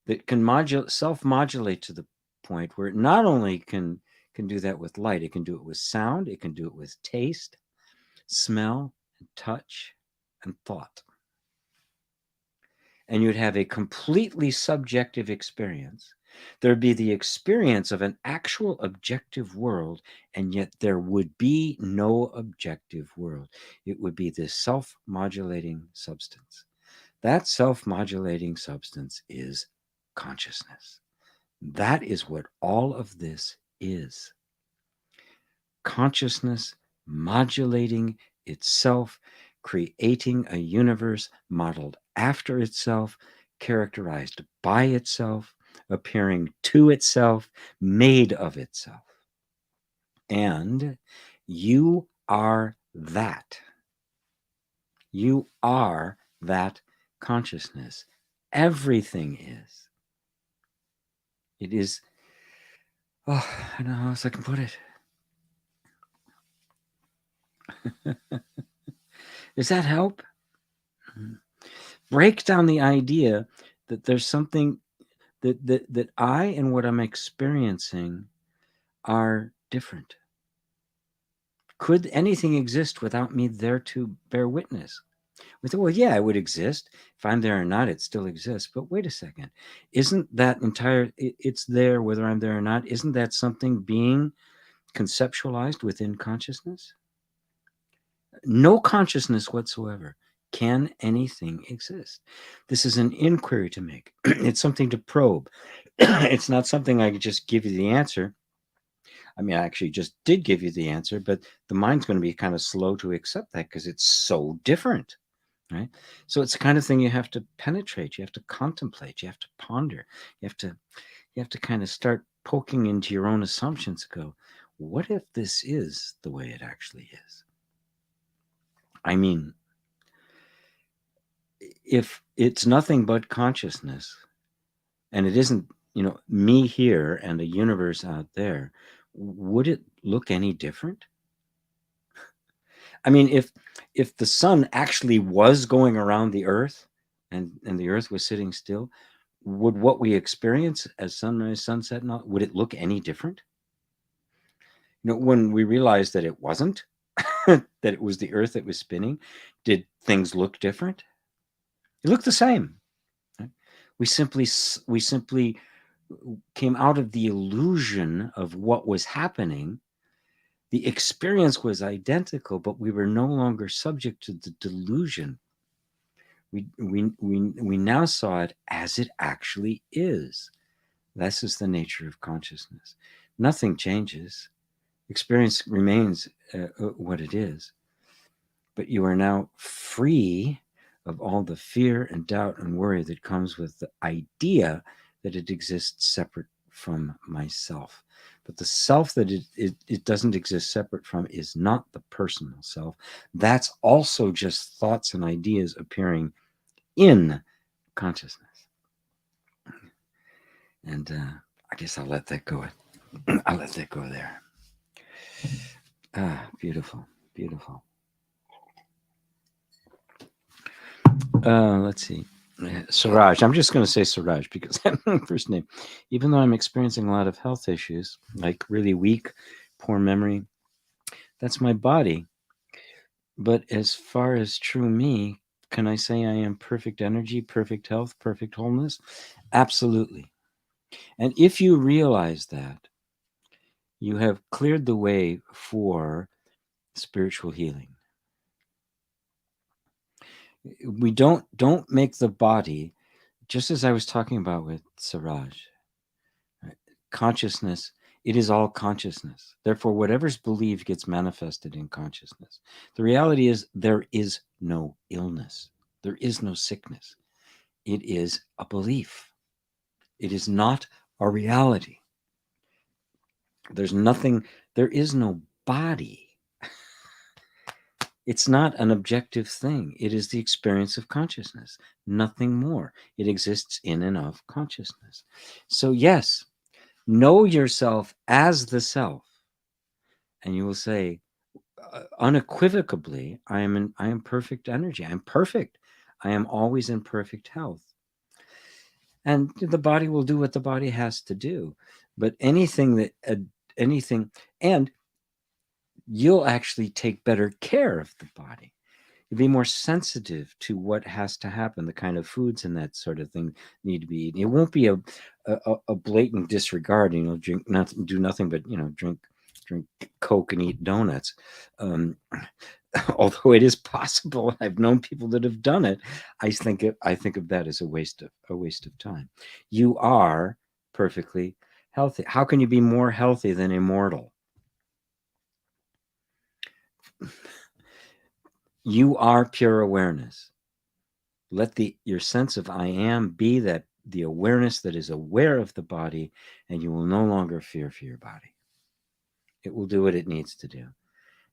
that can self-modulate to the point where it not only can do that with light, it can do it with sound, it can do it with taste, smell, and touch, and thought. and you'd have a completely subjective experience. There'd be the experience of an actual objective world, and yet there would be no objective world. It would be this self-modulating substance. That self-modulating substance is consciousness. That is what all of this is. Consciousness modulating itself, creating a universe modeled after itself, characterized by itself, appearing to itself, made of itself. And you are that. You are that consciousness. Everything is. It is, oh, I don't know how else I can put it. Does that help? Break down the idea that there's something that I and what I'm experiencing are different. Could anything exist without me there to bear witness? We thought, well, yeah, it would exist. If I'm there or not, it still exists. But wait a second. Isn't that it's there whether I'm there or not? Isn't that something being conceptualized within consciousness? No consciousness whatsoever. Can anything exist? This is an inquiry to make. It's something to probe. It's not something I could just give you the answer. I mean, I actually just did give you the answer, but the mind's going to be kind of slow to accept that because it's so different, right? So it's the kind of thing you have to penetrate, you have to contemplate, you have to ponder, you have to kind of start poking into your own assumptions. Go, what if this is the way it actually is? I mean, if it's nothing but consciousness, and it isn't, me here and a universe out there, would it look any different? I mean, if the sun actually was going around the earth and the earth was sitting still, would what we experience as sunrise, sunset, and all, would it look any different? When we realized that it wasn't, that it was the earth that was spinning, did things look different? It looked the same. Right? We simply came out of the illusion of what was happening. The experience was identical, but we were no longer subject to the delusion. We now saw it as it actually is. This is the nature of consciousness. Nothing changes. Experience remains what it is. But you are now free of all the fear and doubt and worry that comes with the idea that it exists separate from myself. But the self that it doesn't exist separate from is not the personal self. That's also just thoughts and ideas appearing in consciousness. And I guess I'll let that go. I'll let that go there. Beautiful, beautiful. Let's see. Suraj. I'm just going to say Suraj because that's my first name. Even though I'm experiencing a lot of health issues, like really weak, poor memory, that's my body. But as far as true me, can I say I am perfect energy, perfect health, perfect wholeness? Absolutely. And if you realize that, you have cleared the way for spiritual healing. We don't make the body, just as I was talking about with Siraj, right? Consciousness, it is all consciousness. Therefore, whatever's believed gets manifested in consciousness. The reality is there is no illness. There is no sickness. It is a belief. It is not a reality. There's nothing, there is no body. It's not an objective thing. It is the experience of consciousness, nothing more. It exists in and of consciousness. So yes, know yourself as the self, and you will say unequivocally, I am perfect energy. I'm perfect. I am always in perfect health. And the body will do what the body has to do. But anything, and you'll actually take better care of the body. to be more sensitive to what has to happen, the kind of foods and that sort of thing need to be eaten. It won't be a blatant disregard, drink nothing, do nothing but, drink Coke and eat donuts. Although it is possible, I've known people that have done it. I think of that as a waste of time. You are perfectly healthy. How can you be more healthy than immortal? You are pure awareness. Let your sense of I am be that the awareness that is aware of the body, and you will no longer fear for your body. It will do what it needs to do.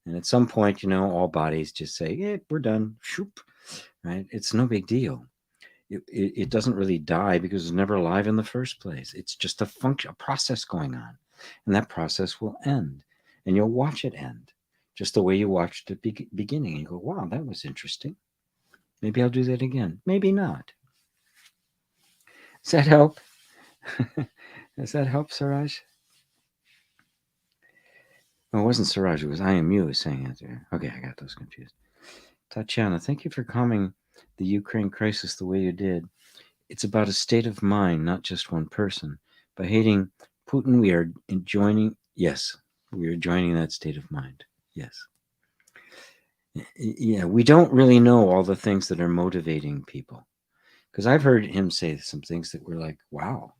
And at some point, all bodies just say, yeah, we're done. Shoop. Right? It's no big deal. It doesn't really die because it's never alive in the first place. It's just a process going on. And that process will end. And you'll watch it end. Just the way you watched it beginning. And you go, wow, that was interesting. Maybe I'll do that again. Maybe not. Does that help? Does that help, Siraj? No, it wasn't Siraj. It was I am you was saying it there. Okay, I got those confused. Tatiana, thank you for calming the Ukraine crisis the way you did. It's about a state of mind, not just one person. By hating Putin, we are joining that state of mind. Yes. Yeah, we don't really know all the things that are motivating people. Because I've heard him say some things that were like, wow,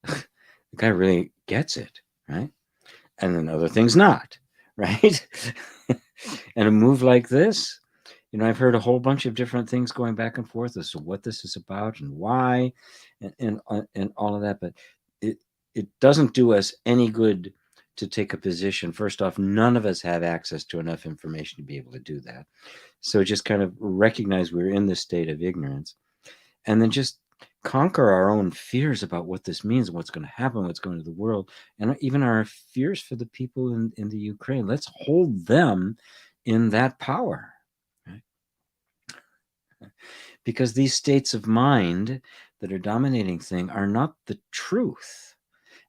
the guy really gets it, right? And then other things not, right? And a move like this, I've heard a whole bunch of different things going back and forth as to what this is about and why, and all of that. But it doesn't do us any good to take a position. First off, none of us have access to enough information to be able to do that. So just kind of recognize we're in this state of ignorance, and then just conquer our own fears about what this means, what's going to happen, what's going to the world, and even our fears for the people in the Ukraine. Let's hold them in that power. Because these states of mind that are dominating thing are not the truth,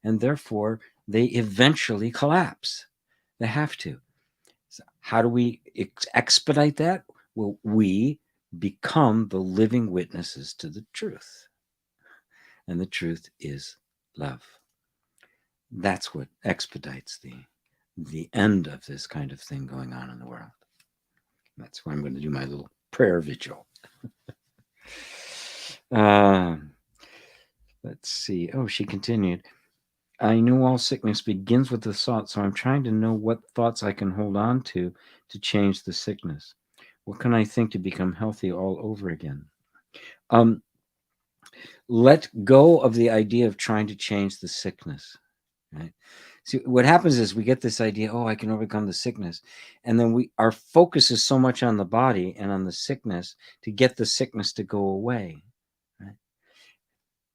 and therefore they eventually collapse. They have to. So how do we expedite that? Well, we become the living witnesses to the truth, and the truth is love. That's what expedites the end of this kind of thing going on in the world. That's why I'm going to do my little prayer vigil. Let's see. Oh, she continued. I know all sickness begins with the thought, so I'm trying to know what thoughts I can hold on to change the sickness. What can I think to become healthy all over again? Let go of the idea of trying to change the sickness. Right? See, what happens is we get this idea, oh, I can overcome the sickness. And then our focus is so much on the body and on the sickness to get the sickness to go away. Right?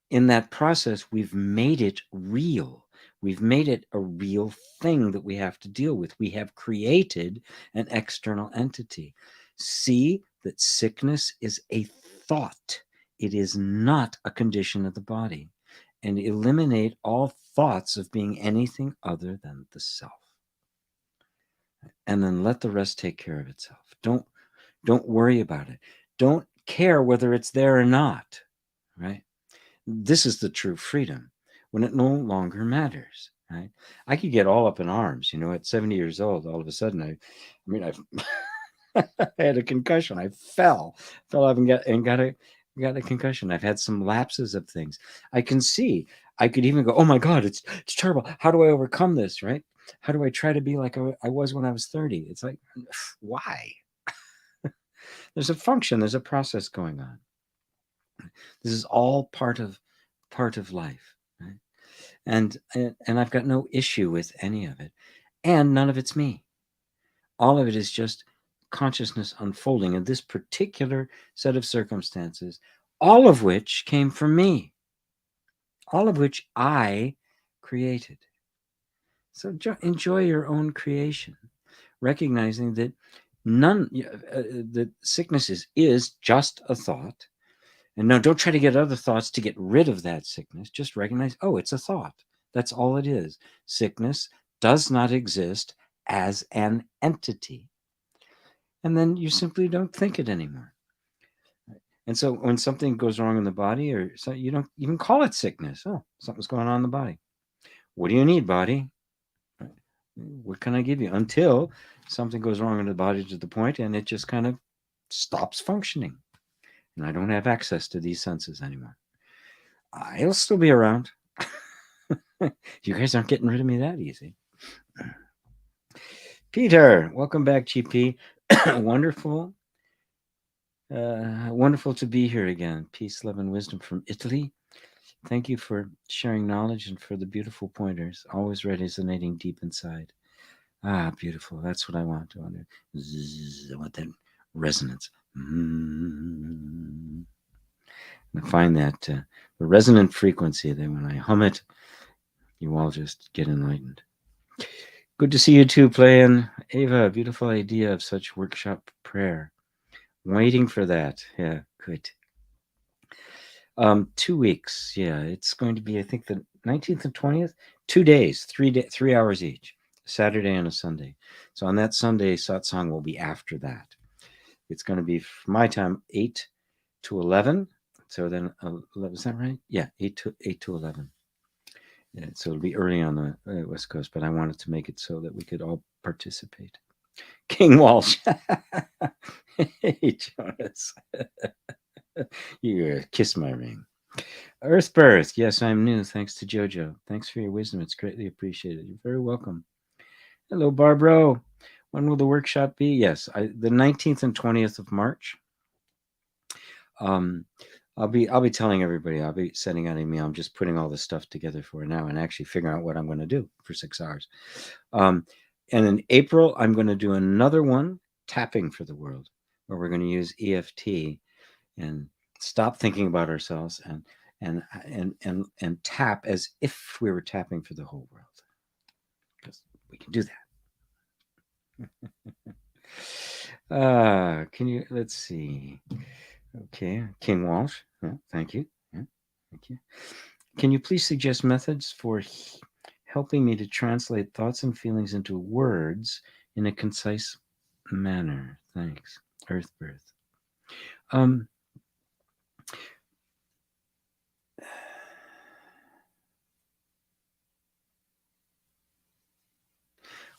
In that process, we've made it real. We've made it a real thing that we have to deal with. We have created an external entity. See that sickness is a thought. It is not a condition of the body. And eliminate all thoughts of being anything other than the self. And then let the rest take care of itself. Don't worry about it. Don't care whether it's there or not, right? This is the true freedom, when it no longer matters, right? I could get all up in arms, at 70 years old, all of a sudden, I had a concussion. I fell off and got a concussion. I've had some lapses of things. I can see. I could even go, oh my God, it's terrible. How do I overcome this, right? How do I try to be like I was when I was 30? It's like, why? There's a function. There's a process going on. This is all part of life, right? And I've got no issue with any of it, and none of it's me. All of it is just consciousness unfolding in this particular set of circumstances, all of which came from me, all of which I created. So enjoy your own creation, recognizing that that sickness is just a thought. And no, don't try to get other thoughts to get rid of that sickness. Just recognize, oh, it's a thought. That's all it is. Sickness does not exist as an entity. and then you simply don't think it anymore. And so when something goes wrong in the body, or so, you don't even call it sickness. Oh, something's going on in the body. What do you need, body? What can I give you? Until something goes wrong in the body to the point and it just kind of stops functioning. And I don't have access to these senses anymore. I'll still be around. You guys aren't getting rid of me that easy. Peter, welcome back, GP. Wonderful. Wonderful to be here again. Peace, love, and wisdom from Italy. Thank you for sharing knowledge and for the beautiful pointers, always resonating deep inside. Ah, beautiful. That's what I want. I want that resonance. I find that the resonant frequency, that when I hum it, you all just get enlightened. Good to see you too, playing. Ava, beautiful idea of such workshop prayer. Waiting for that. Yeah, good. 2 weeks. Yeah, it's going to be, I think, the 19th and 20th. 2 days, 3 hours each, Saturday and a Sunday. So on that Sunday, satsang will be after that. It's going to be my time 8 to 11. So then, is that right? Yeah, 8 to 11. Yeah, so it'll be early on the West Coast, but I wanted to make it so that we could all participate. King Walsh. Hey, Jonas. You kiss my ring. Earth Birth. Yes, I'm new. Thanks to Jojo. Thanks for your wisdom. It's greatly appreciated. You're very welcome. Hello, Barbro. When will the workshop be? Yes, the 19th and 20th of March. I'll be telling everybody. I'll be sending out an email. I'm just putting all this stuff together for now and actually figuring out what I'm going to do for 6 hours. And in April, I'm going to do another one, tapping for the world, where we're going to use EFT and stop thinking about ourselves and tap as if we were tapping for the whole world, because we can do that. Can you? Let's see. Okay, King Walsh. Yeah, thank you. Yeah, thank you. Can you please suggest methods for helping me to translate thoughts and feelings into words in a concise manner? Thanks. Earth Birth.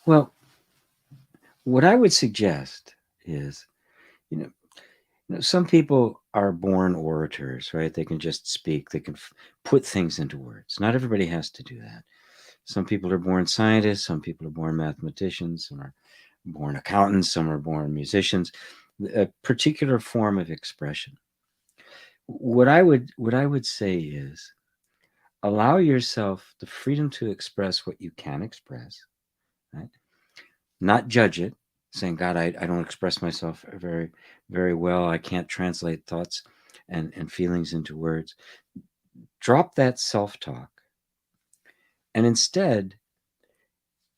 Well, what I would suggest is, you know, some people are born orators, right? They can just speak. They can put things into words. Not everybody has to do that. Some people are born scientists. Some people are born mathematicians. Some are born accountants. Some are born musicians. A particular form of expression. What I would say is, allow yourself the freedom to express what you can express, right? Not judge it, saying, God, I don't express myself very, very well. I can't translate thoughts and feelings into words. Drop that self-talk and instead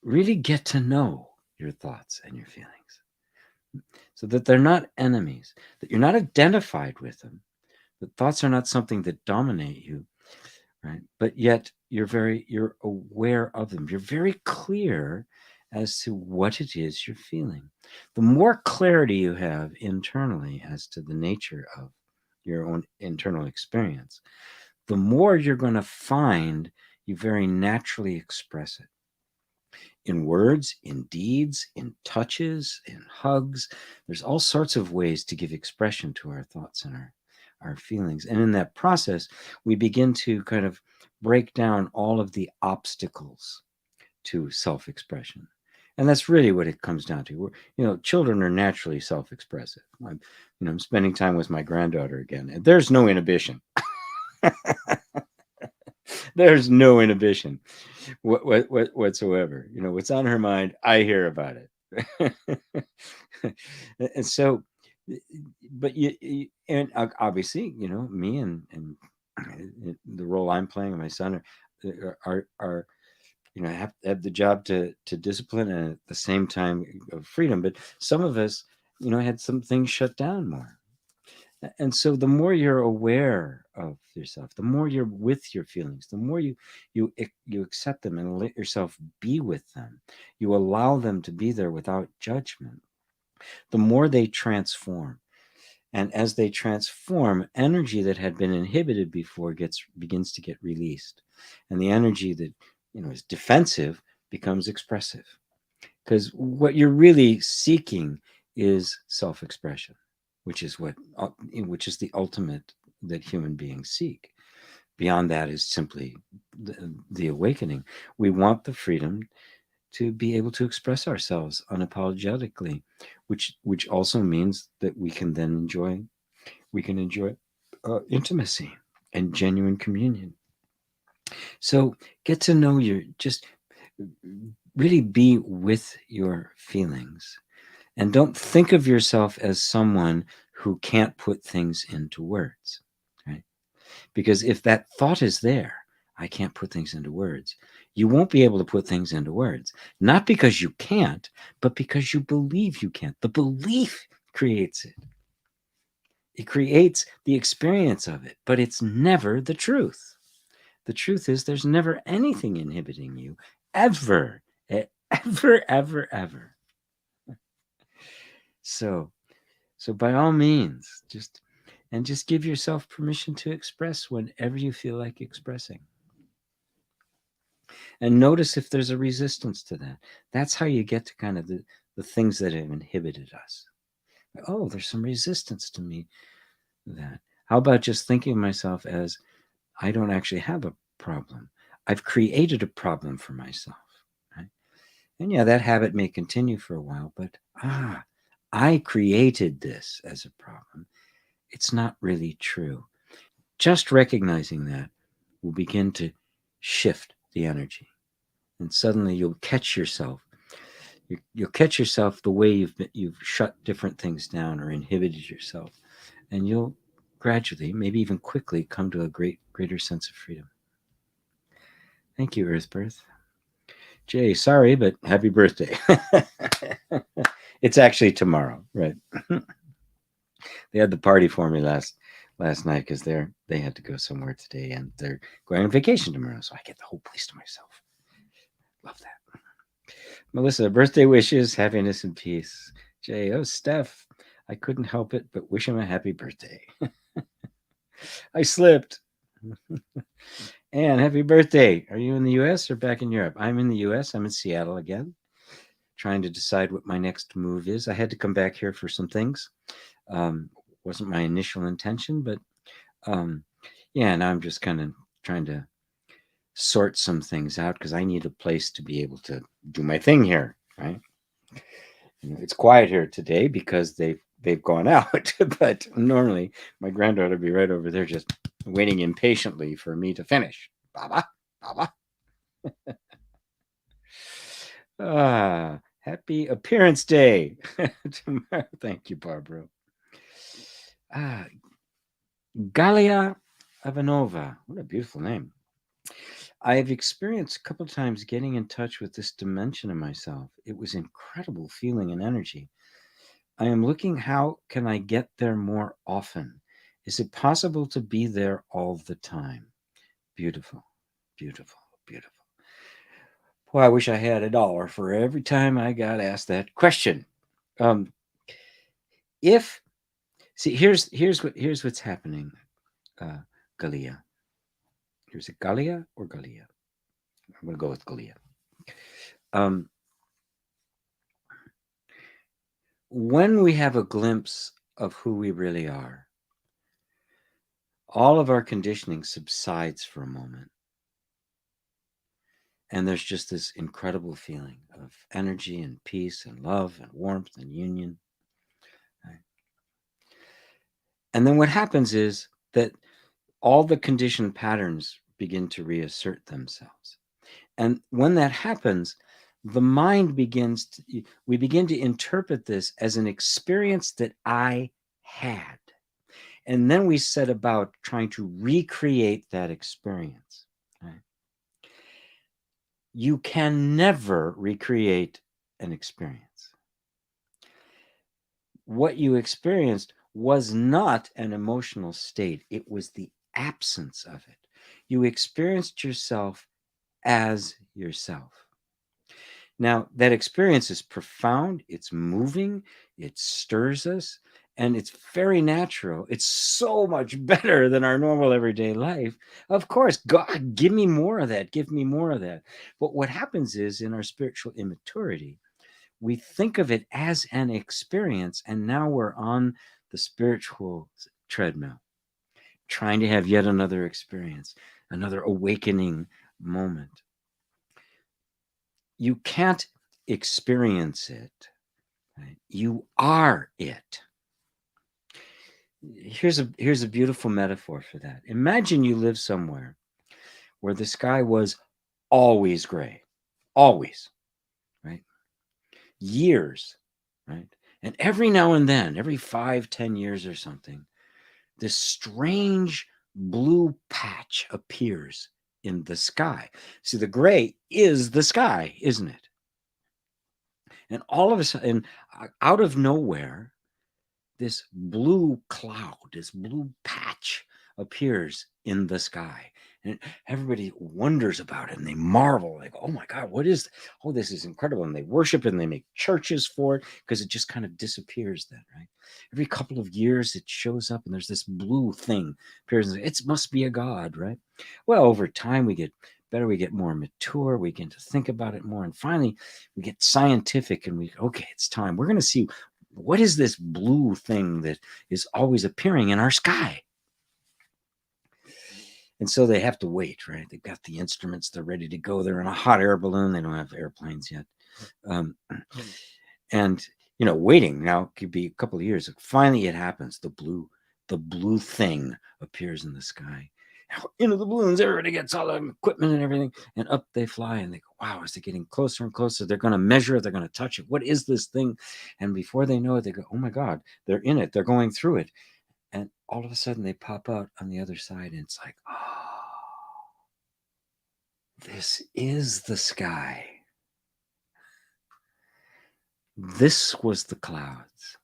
really get to know your thoughts and your feelings, so that they're not enemies, that you're not identified with them, that thoughts are not something that dominate you, right? But yet you're aware of them. You're very clear as to what it is you're feeling. The more clarity you have internally as to the nature of your own internal experience, the more you're going to find you very naturally express it. In words, in deeds, in touches, in hugs. There's all sorts of ways to give expression to our thoughts and our feelings. And in that process, we begin to kind of break down all of the obstacles to self-expression. And that's really what it comes down to. Children are naturally self-expressive. I'm spending time with my granddaughter again, and there's no inhibition. There's no inhibition whatsoever. What's on her mind, I hear about it. And so, but and obviously, me and the role I'm playing and my son are have the job to discipline and at the same time of freedom. But some of us, had some things shut down more. And so the more you're aware of yourself, the more you're with your feelings, the more you accept them and let yourself be with them. You allow them to be there without judgment. the more they transform. And as they transform, energy that had been inhibited before begins to get released. And the energy that is defensive becomes expressive. Because what you're really seeking is self-expression, which is the ultimate that human beings seek. Beyond that is simply the awakening. We want the freedom to be able to express ourselves unapologetically, which also means that we can enjoy intimacy and genuine communion. So get to know just really be with your feelings, and don't think of yourself as someone who can't put things into words, right? Because if that thought is there, I can't put things into words, you won't be able to put things into words, not because you can't, but because you believe you can't. The belief creates it. It creates the experience of it, but it's never the truth. The truth is there's never anything inhibiting you, ever, ever, ever, ever. So by all means, just give yourself permission to express whenever you feel like expressing. And notice if there's a resistance to that. That's how you get to kind of the things that have inhibited us. Oh, there's some resistance to me. That. How about just thinking of myself as, I don't actually have a problem. I've created a problem for myself. Right? And yeah, that habit may continue for a while, but I created this as a problem. It's not really true. Just recognizing that will begin to shift the energy. And suddenly you'll catch yourself. You'll catch yourself the way you've shut different things down or inhibited yourself. And you'll gradually, maybe even quickly, come to a greater sense of freedom. Thank you, Earthbirth. Jay, sorry, but happy birthday. It's actually tomorrow, right? They had the party for me last night because they had to go somewhere today, and they're going on vacation tomorrow, so I get the whole place to myself. Love that. Melissa, birthday wishes, happiness and peace. Jay, oh, Steph, I couldn't help it but wish him a happy birthday. I slipped. Anne, happy birthday. Are you in the US or back in Europe? I'm in the US. I'm in Seattle again, trying to decide what my next move is. I had to come back here for some things. Wasn't my initial intention, but yeah, now I'm just kind of trying to sort some things out because I need a place to be able to do my thing here, right? It's quiet here today because they've gone out, but normally my granddaughter would be right over there just waiting impatiently for me to finish. Baba, Baba. Happy appearance day tomorrow. Thank you, Barbara. Galia Ivanova. What a beautiful name. I've experienced a couple of times getting in touch with this dimension of myself. It was incredible feeling and energy. I am looking, how can I get there more often? Is it possible to be there all the time? Beautiful, beautiful, beautiful. Boy, I wish I had $1 for every time I got asked that question. Here's what's happening, Galia. Here's it Galia or Galia? I'm gonna go with Galia. When we have a glimpse of who we really are, all of our conditioning subsides for a moment. And there's just this incredible feeling of energy and peace and love and warmth and union. Right? And then what happens is that all the conditioned patterns begin to reassert themselves. And when that happens, the mind we begin to interpret this as an experience that I had. And then we set about trying to recreate that experience. Right? You can never recreate an experience. What you experienced was not an emotional state. It was the absence of it. You experienced yourself as yourself. Now, that experience is profound, it's moving, it stirs us, and it's very natural. It's so much better than our normal everyday life. Of course, God, give me more of that, give me more of that. But what happens is in our spiritual immaturity, we think of it as an experience, and now we're on the spiritual treadmill, trying to have yet another experience, another awakening moment. You can't experience it, right? You are it. Here's a beautiful metaphor for that. Imagine you live somewhere where the sky was always gray, always, right? Years, right? And every now and then, every 5-10 years or something, this strange blue patch appears in the sky. See, the gray is the sky, isn't it? And all of a sudden, out of nowhere, this blue cloud, this blue patch appears in the sky. And everybody wonders about it and they marvel, like, oh my God, what is, oh, this is incredible. And they worship it and they make churches for it because it just kind of disappears then, right? Every couple of years it shows up and there's this blue thing appears. It must be a god, right? Well, over time we get better, we get more mature, we begin to think about it more. And finally we get scientific and okay, it's time. We're going to see what is this blue thing that is always appearing in our sky? And so they have to wait, right? They've got the instruments, they're ready to go. They're in a hot air balloon. They don't have airplanes yet. And, waiting now could be a couple of years. Finally, it happens. The blue thing appears in the sky. Into the balloons, everybody gets all the equipment and everything, and up they fly. And they go, wow, as they're getting closer and closer, they're going to measure it, they're going to touch it. What is this thing? And before they know it, they go, oh my God, they're in it, they're going through it. And all of a sudden they pop out on the other side, and it's like, oh, this is the sky. This was the clouds.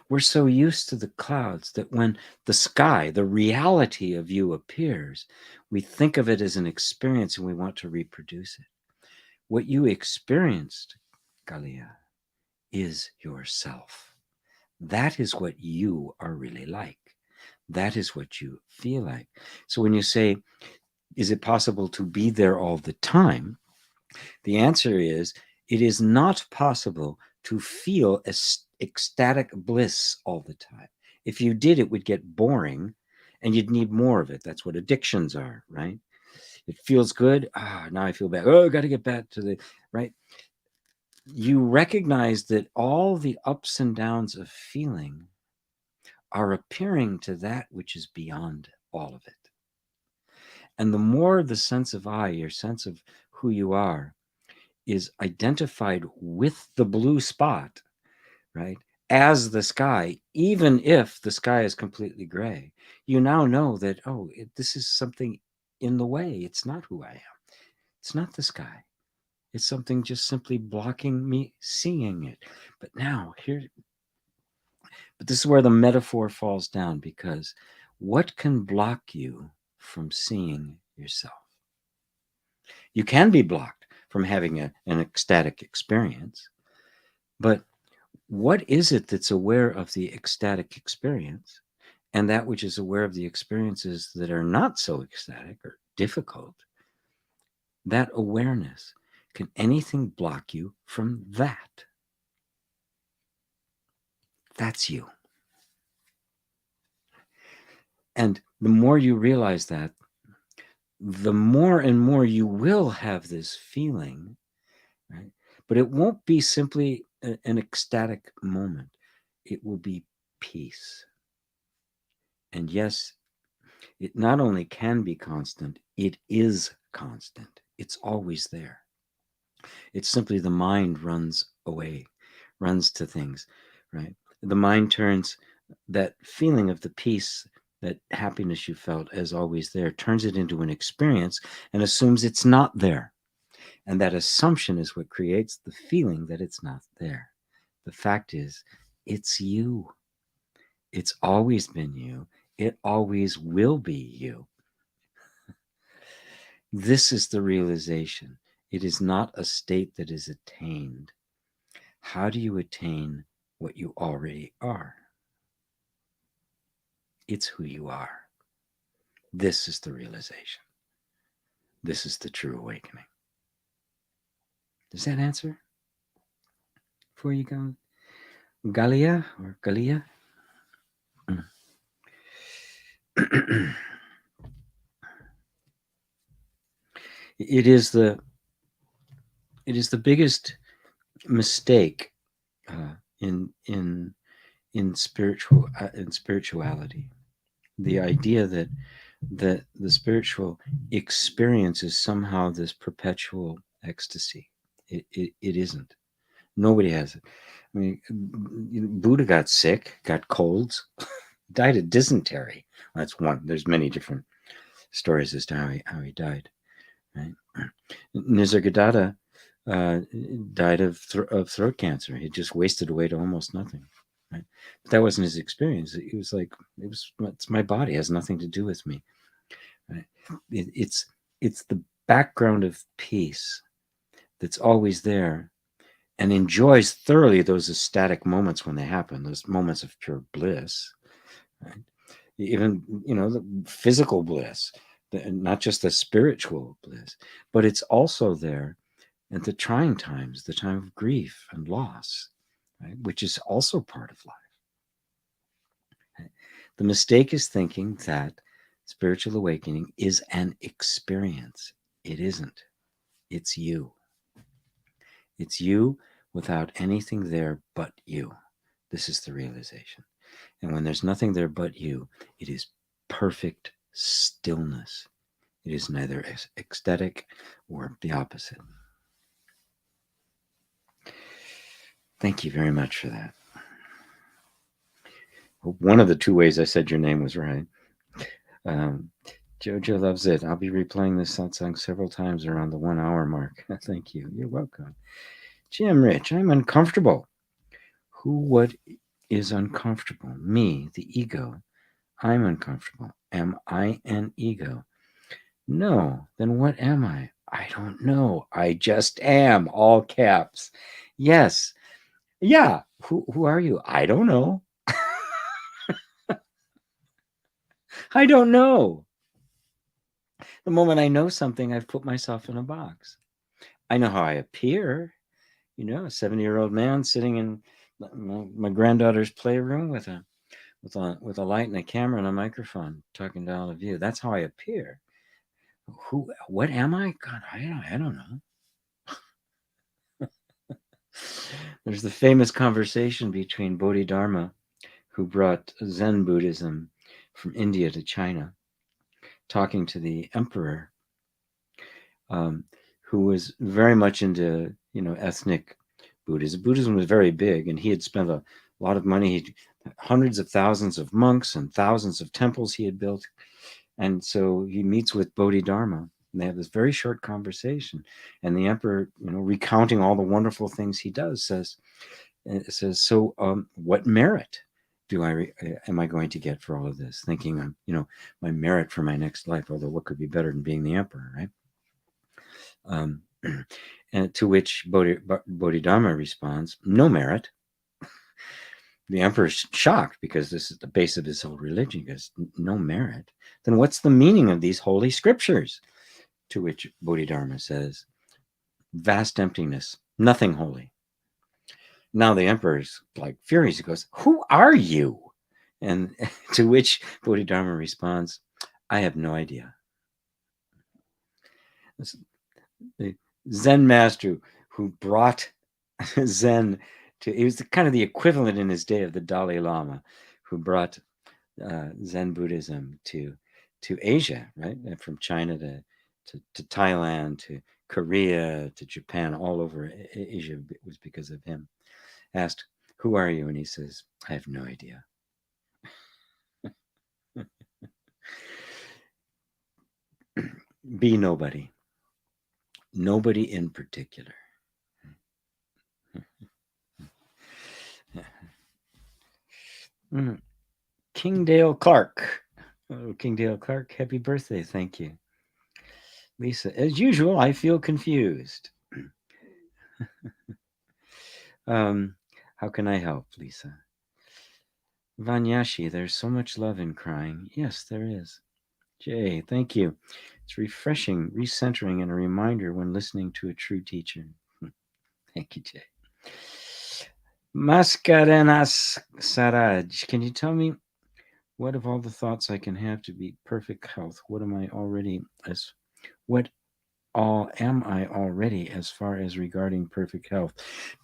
We're so used to the clouds that when the sky, the reality of you appears, we think of it as an experience and we want to reproduce it. What you experienced, Galia, is yourself. That is what you are really like. That is what you feel like. So when you say, is it possible to be there all the time? The answer is, it is not possible to feel ecstatic bliss all the time. If you did, it would get boring and you'd need more of it. That's what addictions are, right? It feels good. Now I feel bad. Oh, I got to get back to the, right? You recognize that all the ups and downs of feeling are appearing to that which is beyond all of it. And the more the sense of I, your sense of who you are, is identified with the blue spot, right, as the sky, even if the sky is completely gray, you now know that, this is something in the way. It's not who I am. It's not the sky. It's something just simply blocking me seeing it. But this is where the metaphor falls down, because what can block you from seeing yourself? You can be blocked from having an ecstatic experience, but what is it that's aware of the ecstatic experience and that which is aware of the experiences that are not so ecstatic or difficult? That awareness, can anything block you from that? That's you. And the more you realize that, the more and more you will have this feeling, right? But it won't be simply an ecstatic moment. It will be peace. And yes, it not only can be constant, it is constant. It's always there. It's simply the mind runs away, runs to things, right? The mind turns that feeling of the peace, that happiness you felt as always there, turns it into an experience and assumes it's not there. And that assumption is what creates the feeling that it's not there. The fact is, it's you. It's always been you. It always will be you. This is the realization. It is not a state that is attained. How do you attain what you already are? It's who you are. This is the realization. This is the true awakening. Does that answer for you, Galia or Galia? It is the biggest mistake in spirituality. The idea that the spiritual experience is somehow this perpetual ecstasy. It isn't. Nobody has it. I mean, Buddha got sick, got colds, died of dysentery. That's one. There's many different stories as to how he died. Right? Nisargadatta died of throat cancer. He just wasted away to almost nothing. Right? But that wasn't his experience. He was like, it's my body. It has nothing to do with me. Right? It's the background of peace that's always there, and enjoys thoroughly those ecstatic moments when they happen. Those moments of pure bliss. Right? Even the physical bliss, not just the spiritual bliss, but it's also there at the trying times, the time of grief and loss, right? Which is also part of life. Right? The mistake is thinking that spiritual awakening is an experience. It isn't. It's you. It's you without anything there but you. This is the realization. And when there's nothing there but you, it is perfect stillness. It is neither ecstatic or the opposite. Thank you very much for that. One of the two ways I said your name was right. Jojo loves it. I'll be replaying this satsang several times around the 1 hour mark. Thank you. You're welcome. Jim Rich, I'm uncomfortable. What is uncomfortable? Me, the ego. I'm uncomfortable. Am I an ego? No. Then what am I? I don't know. I just am. All caps. Yes. Yeah. Who are you? I don't know. I don't know. The moment I know something, I've put myself in a box. I know how I appear. A 70-year-old man sitting in my granddaughter's playroom with a light and a camera and a microphone, talking to all of you. That's how I appear. What am I? God, I don't know. There's the famous conversation between Bodhidharma, who brought Zen Buddhism from India to China, talking to the emperor, who was very much into ethnic Buddhism. Buddhism was very big, and he had spent a lot of money. Hundreds of thousands of monks and thousands of temples he had built. And so he meets with Bodhidharma, and they have this very short conversation. And the emperor, recounting all the wonderful things he does, says, so what merit am I going to get for all of this? Thinking, my merit for my next life, although what could be better than being the emperor, right? And to which Bodhidharma responds, no merit. The emperor's shocked because this is the base of his whole religion. He goes, no merit. Then what's the meaning of these holy scriptures? To which Bodhidharma says, vast emptiness, nothing holy. Now the emperor's like furious. He goes, who are you? And to which Bodhidharma responds, I have no idea. The Zen master who brought Zen he was kind of the equivalent in his day of the Dalai Lama, who brought Zen Buddhism to Asia, right? And from China to Thailand, to Korea, to Japan, all over Asia. It was because of him. Asked, who are you? And he says, I have no idea. Be nobody. Nobody in particular. Kingdale Clark. Oh, Kingdale Clark, happy birthday. Thank you. Lisa, as usual, I feel confused. How can I help, Lisa? Vanyashi, there's so much love in crying. Yes, there is. Jay, thank you. It's refreshing, recentering, and a reminder when listening to a true teacher. Thank you, Jay. Mascarenas Saraj, can you tell me what of all the thoughts I can have to be perfect health? What am I already as what all am I already as far as regarding perfect health?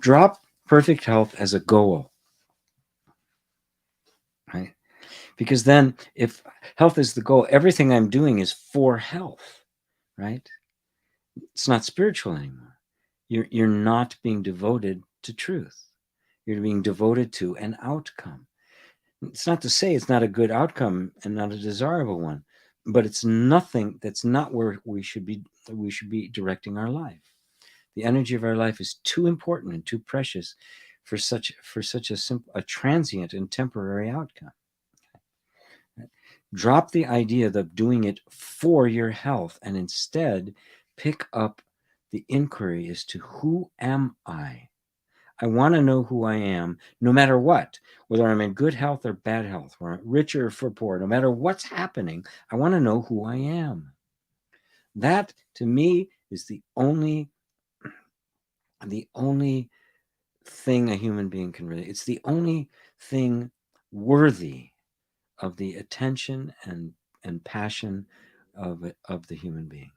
Drop perfect health as a goal. Right? Because then if health is the goal, everything I'm doing is for health, right? It's not spiritual anymore. You're not being devoted to truth. You're being devoted to an outcome. It's not to say it's not a good outcome and not a desirable one, but it's nothing that's not where we should be directing our life. The energy of our life is too important and too precious for such a transient and temporary outcome. Drop the idea of doing it for your health and instead pick up the inquiry as to who am I? I want to know who I am, no matter what, whether I'm in good health or bad health, or rich or for poor, no matter what's happening, I want to know who I am. That, to me, is the only thing a human being can really, it's the only thing worthy of the attention and passion of the human being.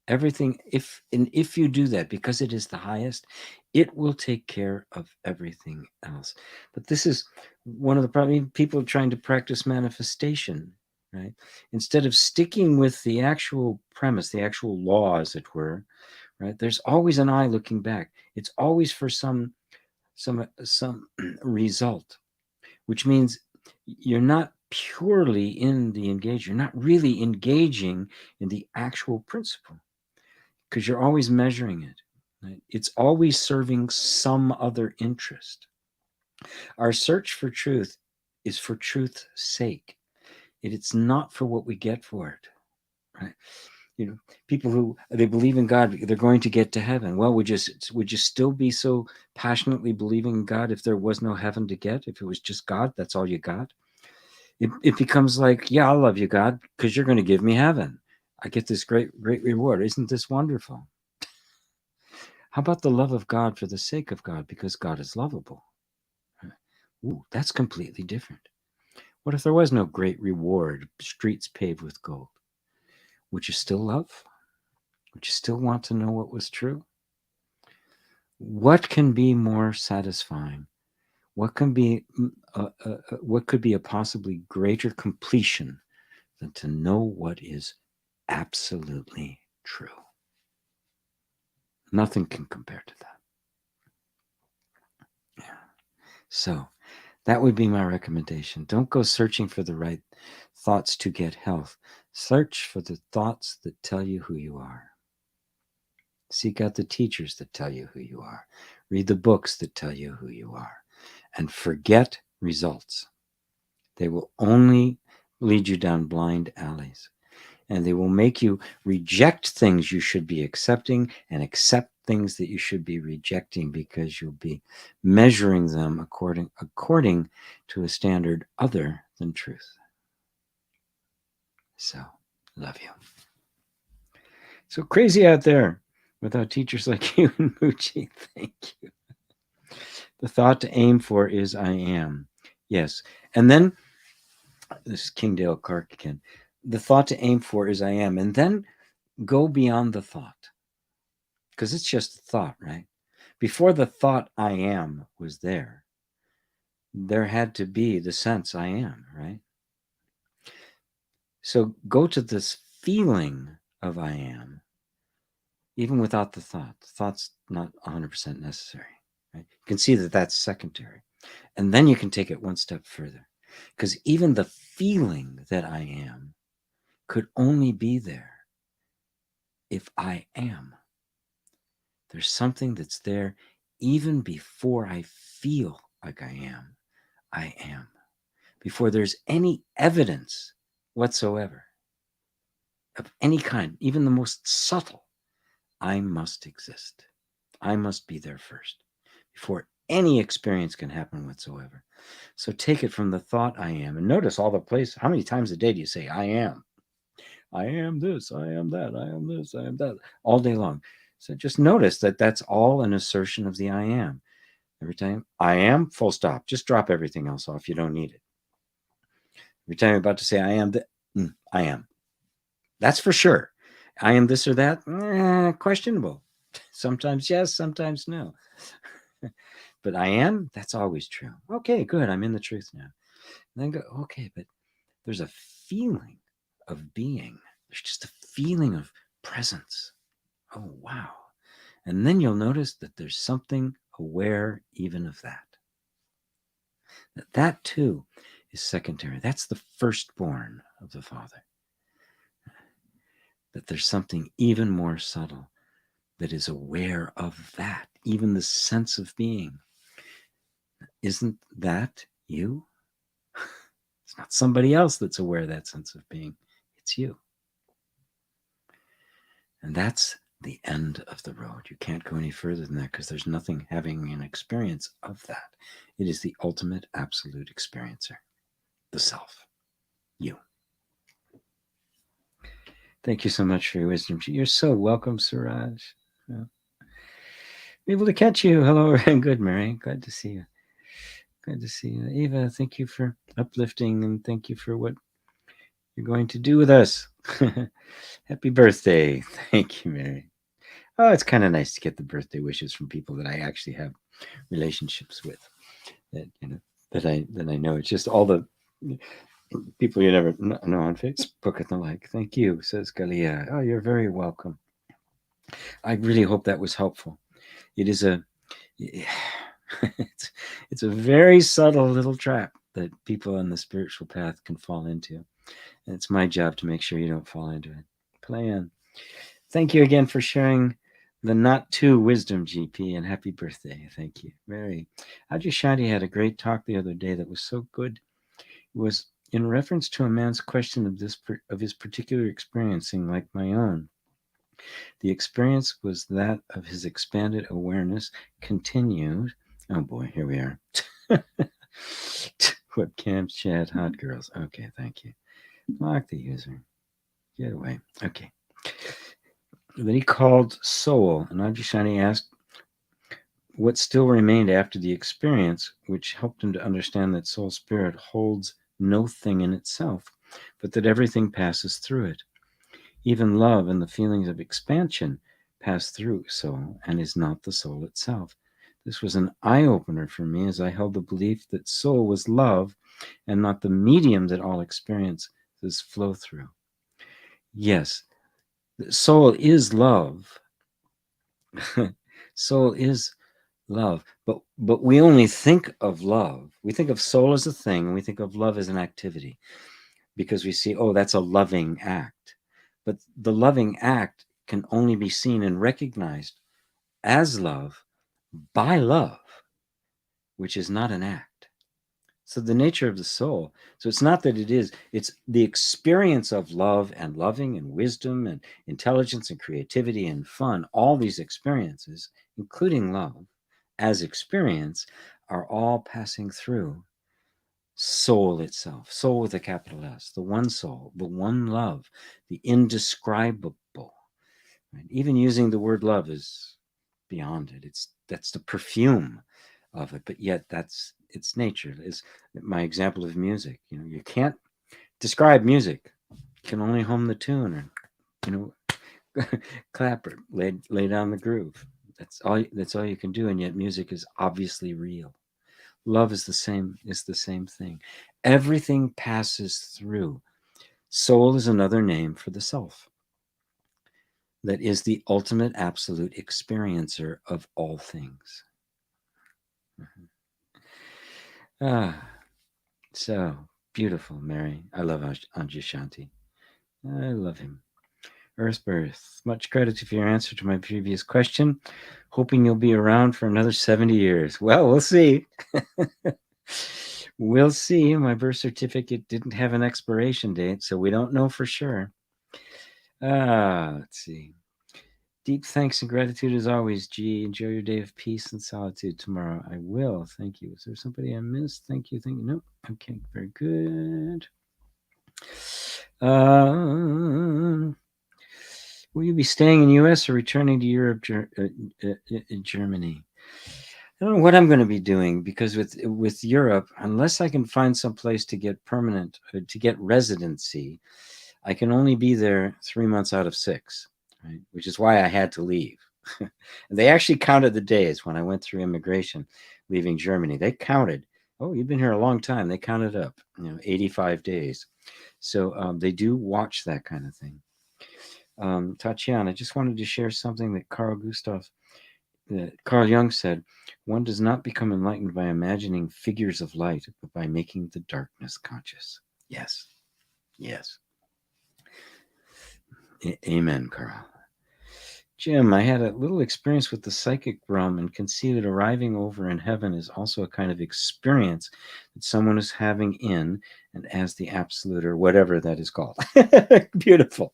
Everything, if you do that, because it is the highest, it will take care of everything else. But this is one of the problems. People are trying to practice manifestation, right? Instead of sticking with the actual premise, the actual law, as it were, right? There's always an eye looking back. It's always for some result, which means you're not purely in the engagement. You're not really engaging in the actual principle, because you're always measuring it. Right? It's always serving some other interest. Our search for truth is for truth's sake. It's not for what we get for it. Right? You know, people who they believe in God, they're going to get to heaven. Well, would you still be so passionately believing in God if there was no heaven to get? If it was just God, that's all you got? It becomes like, yeah, I love you, God, because you're going to give me heaven. I get this great reward. Isn't this wonderful? How about the love of God for the sake of God, because God is lovable? Ooh, that's completely different. What if there was no great reward, streets paved with gold? Would you still love? Would you still want to know what was true? What can be more satisfying? What can be what could be a possibly greater completion than to know what is absolutely true? Nothing can compare to that. Yeah. So that would be my recommendation. Don't go searching for the right thoughts to get health. Search for the thoughts that tell you who you are. Seek out the teachers that tell you who you are. Read the books that tell you who you are. And forget results. They will only lead you down blind alleys. And they will make you reject things you should be accepting and accept things that you should be rejecting, because you'll be measuring them according to a standard other than truth. So, love you. So crazy out there without teachers like you and Moochie. Thank you. The thought to aim for is I am. Yes. And then, this is King Dale Clark again. The thought to aim for is I am. And then go beyond the thought, because it's just a thought, right? Before the thought I am was there had to be the sense I am, right? So go to this feeling of I am, even without the thought. The thought's not 100% necessary, right? You can see that that's secondary. And then you can take it one step further, because even the feeling that I am could only be there if I am. There's something that's there even before I feel like I am. I am. Before there's any evidence whatsoever. of any kind, even the most subtle, I must exist. I must be there first before any experience can happen whatsoever. So take it from the thought I am, and notice all the places. How many times a day do you say, I am? I am this, I am that, I am this, I am that, all day long. So just notice that that's all an assertion of the I am. Every time I am, full stop. Just drop everything else off. You don't need it. Every time you're about to say I am, I am. That's for sure. I am this or that, questionable. Sometimes yes, sometimes no. But I am, that's always true. Okay, good. I'm in the truth now. And then go, okay, but there's a feeling of being. There's just a feeling of presence. Oh, wow. And then you'll notice that there's something aware even of that. That too is secondary. That's the firstborn of the Father. That there's something even more subtle that is aware of that, even the sense of being. Isn't that you? It's not somebody else that's aware of that sense of being. It's you. And that's the end of the road. You can't go any further than that because there's nothing having an experience of that. It is the ultimate absolute experiencer, the self, you. Thank you so much for your wisdom. You're so welcome, Suraj. Yeah. Able to catch you. Hello, and good, Mary. Glad to see you. Glad to see you. Eva, thank you for uplifting and thank you for what you're going to do with us. Happy birthday. Thank you, Mary. Oh, it's kind of nice to get the birthday wishes from people that I actually have relationships with. That that I know. It's just all the people you never know on Facebook and the like. Thank you, says Galia. Oh, you're very welcome. I really hope that was helpful. It is it's a very subtle little trap that people on the spiritual path can fall into. And it's my job to make sure you don't fall into it. Plan. Thank you again for sharing the not too wisdom, GP, and happy birthday. Thank you. Mary. Ajay Shanti had a great talk the other day that was so good. It was in reference to a man's question of his particular experiencing, like my own. The experience was that of his expanded awareness continued. Oh boy, here we are. Webcam chat, hot girls. Okay, thank you. Block the user. Get away. Okay. Then he called soul, and Ajay Shani asked what still remained after the experience, which helped him to understand that soul spirit holds no thing in itself, but that everything passes through it. Even love and the feelings of expansion pass through soul and is not the soul itself. This was an eye-opener for me as I held the belief that soul was love and not the medium that all experiences flow through. Yes, soul is love. Soul is love, but we only think of love. We think of soul as a thing, and we think of love as an activity because we see, oh, that's a loving act. But the loving act can only be seen and recognized as love by love, which is not an act. So the nature of the soul, so it's not that it's the experience of love and loving and wisdom and intelligence and creativity and fun. All these experiences, including love as experience, are all passing through soul itself, soul with a capital S, the one soul, the one love, the indescribable. Right? Even using the word love is beyond it. That's the perfume of it, but yet that's its nature. Is my example of music. You can't describe music. You can only hum the tune or clap or lay down the groove. That's all you can do, and yet music is obviously real. Love is the same thing. Everything passes through. Soul is another name for the self. That is the ultimate absolute experiencer of all things. So beautiful, Mary. I love Ajay Shanti. I love him. Earth Birth. Much gratitude for your answer to my previous question. Hoping you'll be around for another 70 years. Well, we'll see. We'll see. My birth certificate didn't have an expiration date, so we don't know for sure. Let's see. Deep thanks and gratitude as always, G. Enjoy your day of peace and solitude tomorrow. I will. Thank you. Is there somebody I missed? Thank you. Thank you. Nope. Okay. Very good. Will you be staying in U.S. or returning to Europe, Germany? I don't know what I'm going to be doing, because with Europe, unless I can find some place to get permanent, to get residency, I can only be there 3 months out of 6, right? Which is why I had to leave. And they actually counted the days when I went through immigration, leaving Germany. They counted. Oh, you've been here a long time. They counted up, 85 days. So they do watch that kind of thing. Tatiana, I just wanted to share something that Carl Jung said. One does not become enlightened by imagining figures of light, but by making the darkness conscious. Yes. Yes. Amen, Carl. Jim, I had a little experience with the psychic realm and can see that arriving over in heaven is also a kind of experience that someone is having in and as the absolute, or whatever that is called. Beautiful.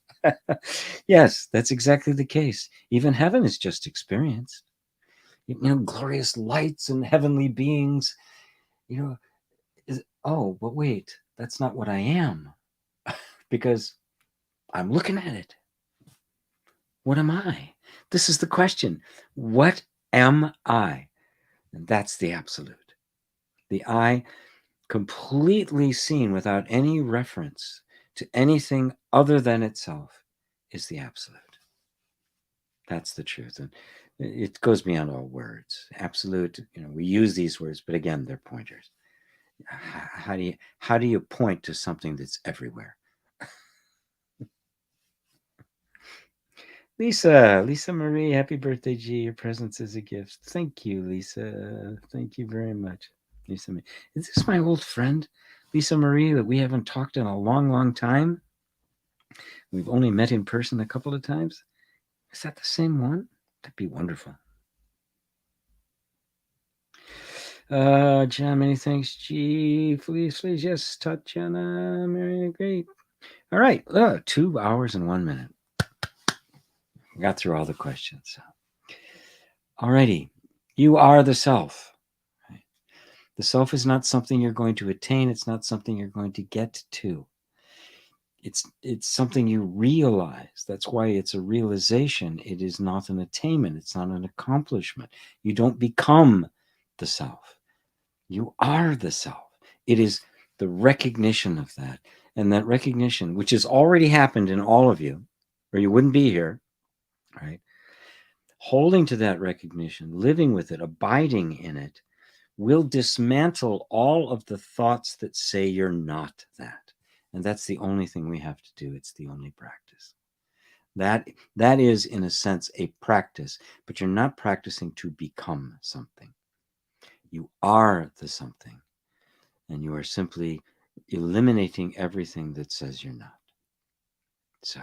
Yes, that's exactly the case. Even heaven is just experienced. Glorious lights and heavenly beings. But wait, that's not what I am, because I'm looking at it. What am I? This is the question. What am I? And that's the absolute. The I, completely seen without any reference to anything other than itself, is the absolute. That's the truth. And it goes beyond all words. Absolute, we use these words, but again, they're pointers. How do you point to something that's everywhere? Lisa Marie, happy birthday, G. Your presence is a gift. Thank you, Lisa. Thank you very much, Lisa Marie. Is this my old friend, Lisa Marie, that we haven't talked in a long, long time? We've only met in person a couple of times. Is that the same one? That'd be wonderful. John, many thanks, G. Felice, yes, Tatiana, Mary, great. All right, 2 hours and 1 minute. Got through all the questions. Alrighty, you are the self. Right? The self is not something you're going to attain. It's not something you're going to get to. It's something you realize. That's why it's a realization. It is not an attainment. It's not an accomplishment. You don't become the self. You are the self. It is the recognition of that. And that recognition, which has already happened in all of you, or you wouldn't be here, right? Holding to that recognition, living with it, abiding in it, will dismantle all of the thoughts that say you're not that. And that's the only thing we have to do. It's the only practice. That is, in a sense, a practice, but you're not practicing to become something. You are the something, and you are simply eliminating everything that says you're not. So,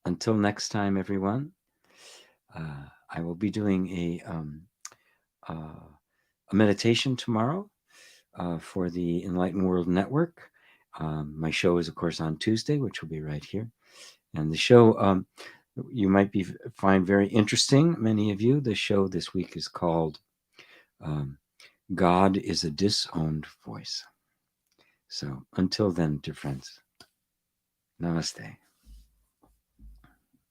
until next time, everyone, I will be doing a meditation tomorrow for the Enlightened World Network. My show is, of course, on Tuesday, which will be right here. And the show you might find very interesting, many of you. The show this week is called God is a Disowned Voice. So until then, dear friends, namaste.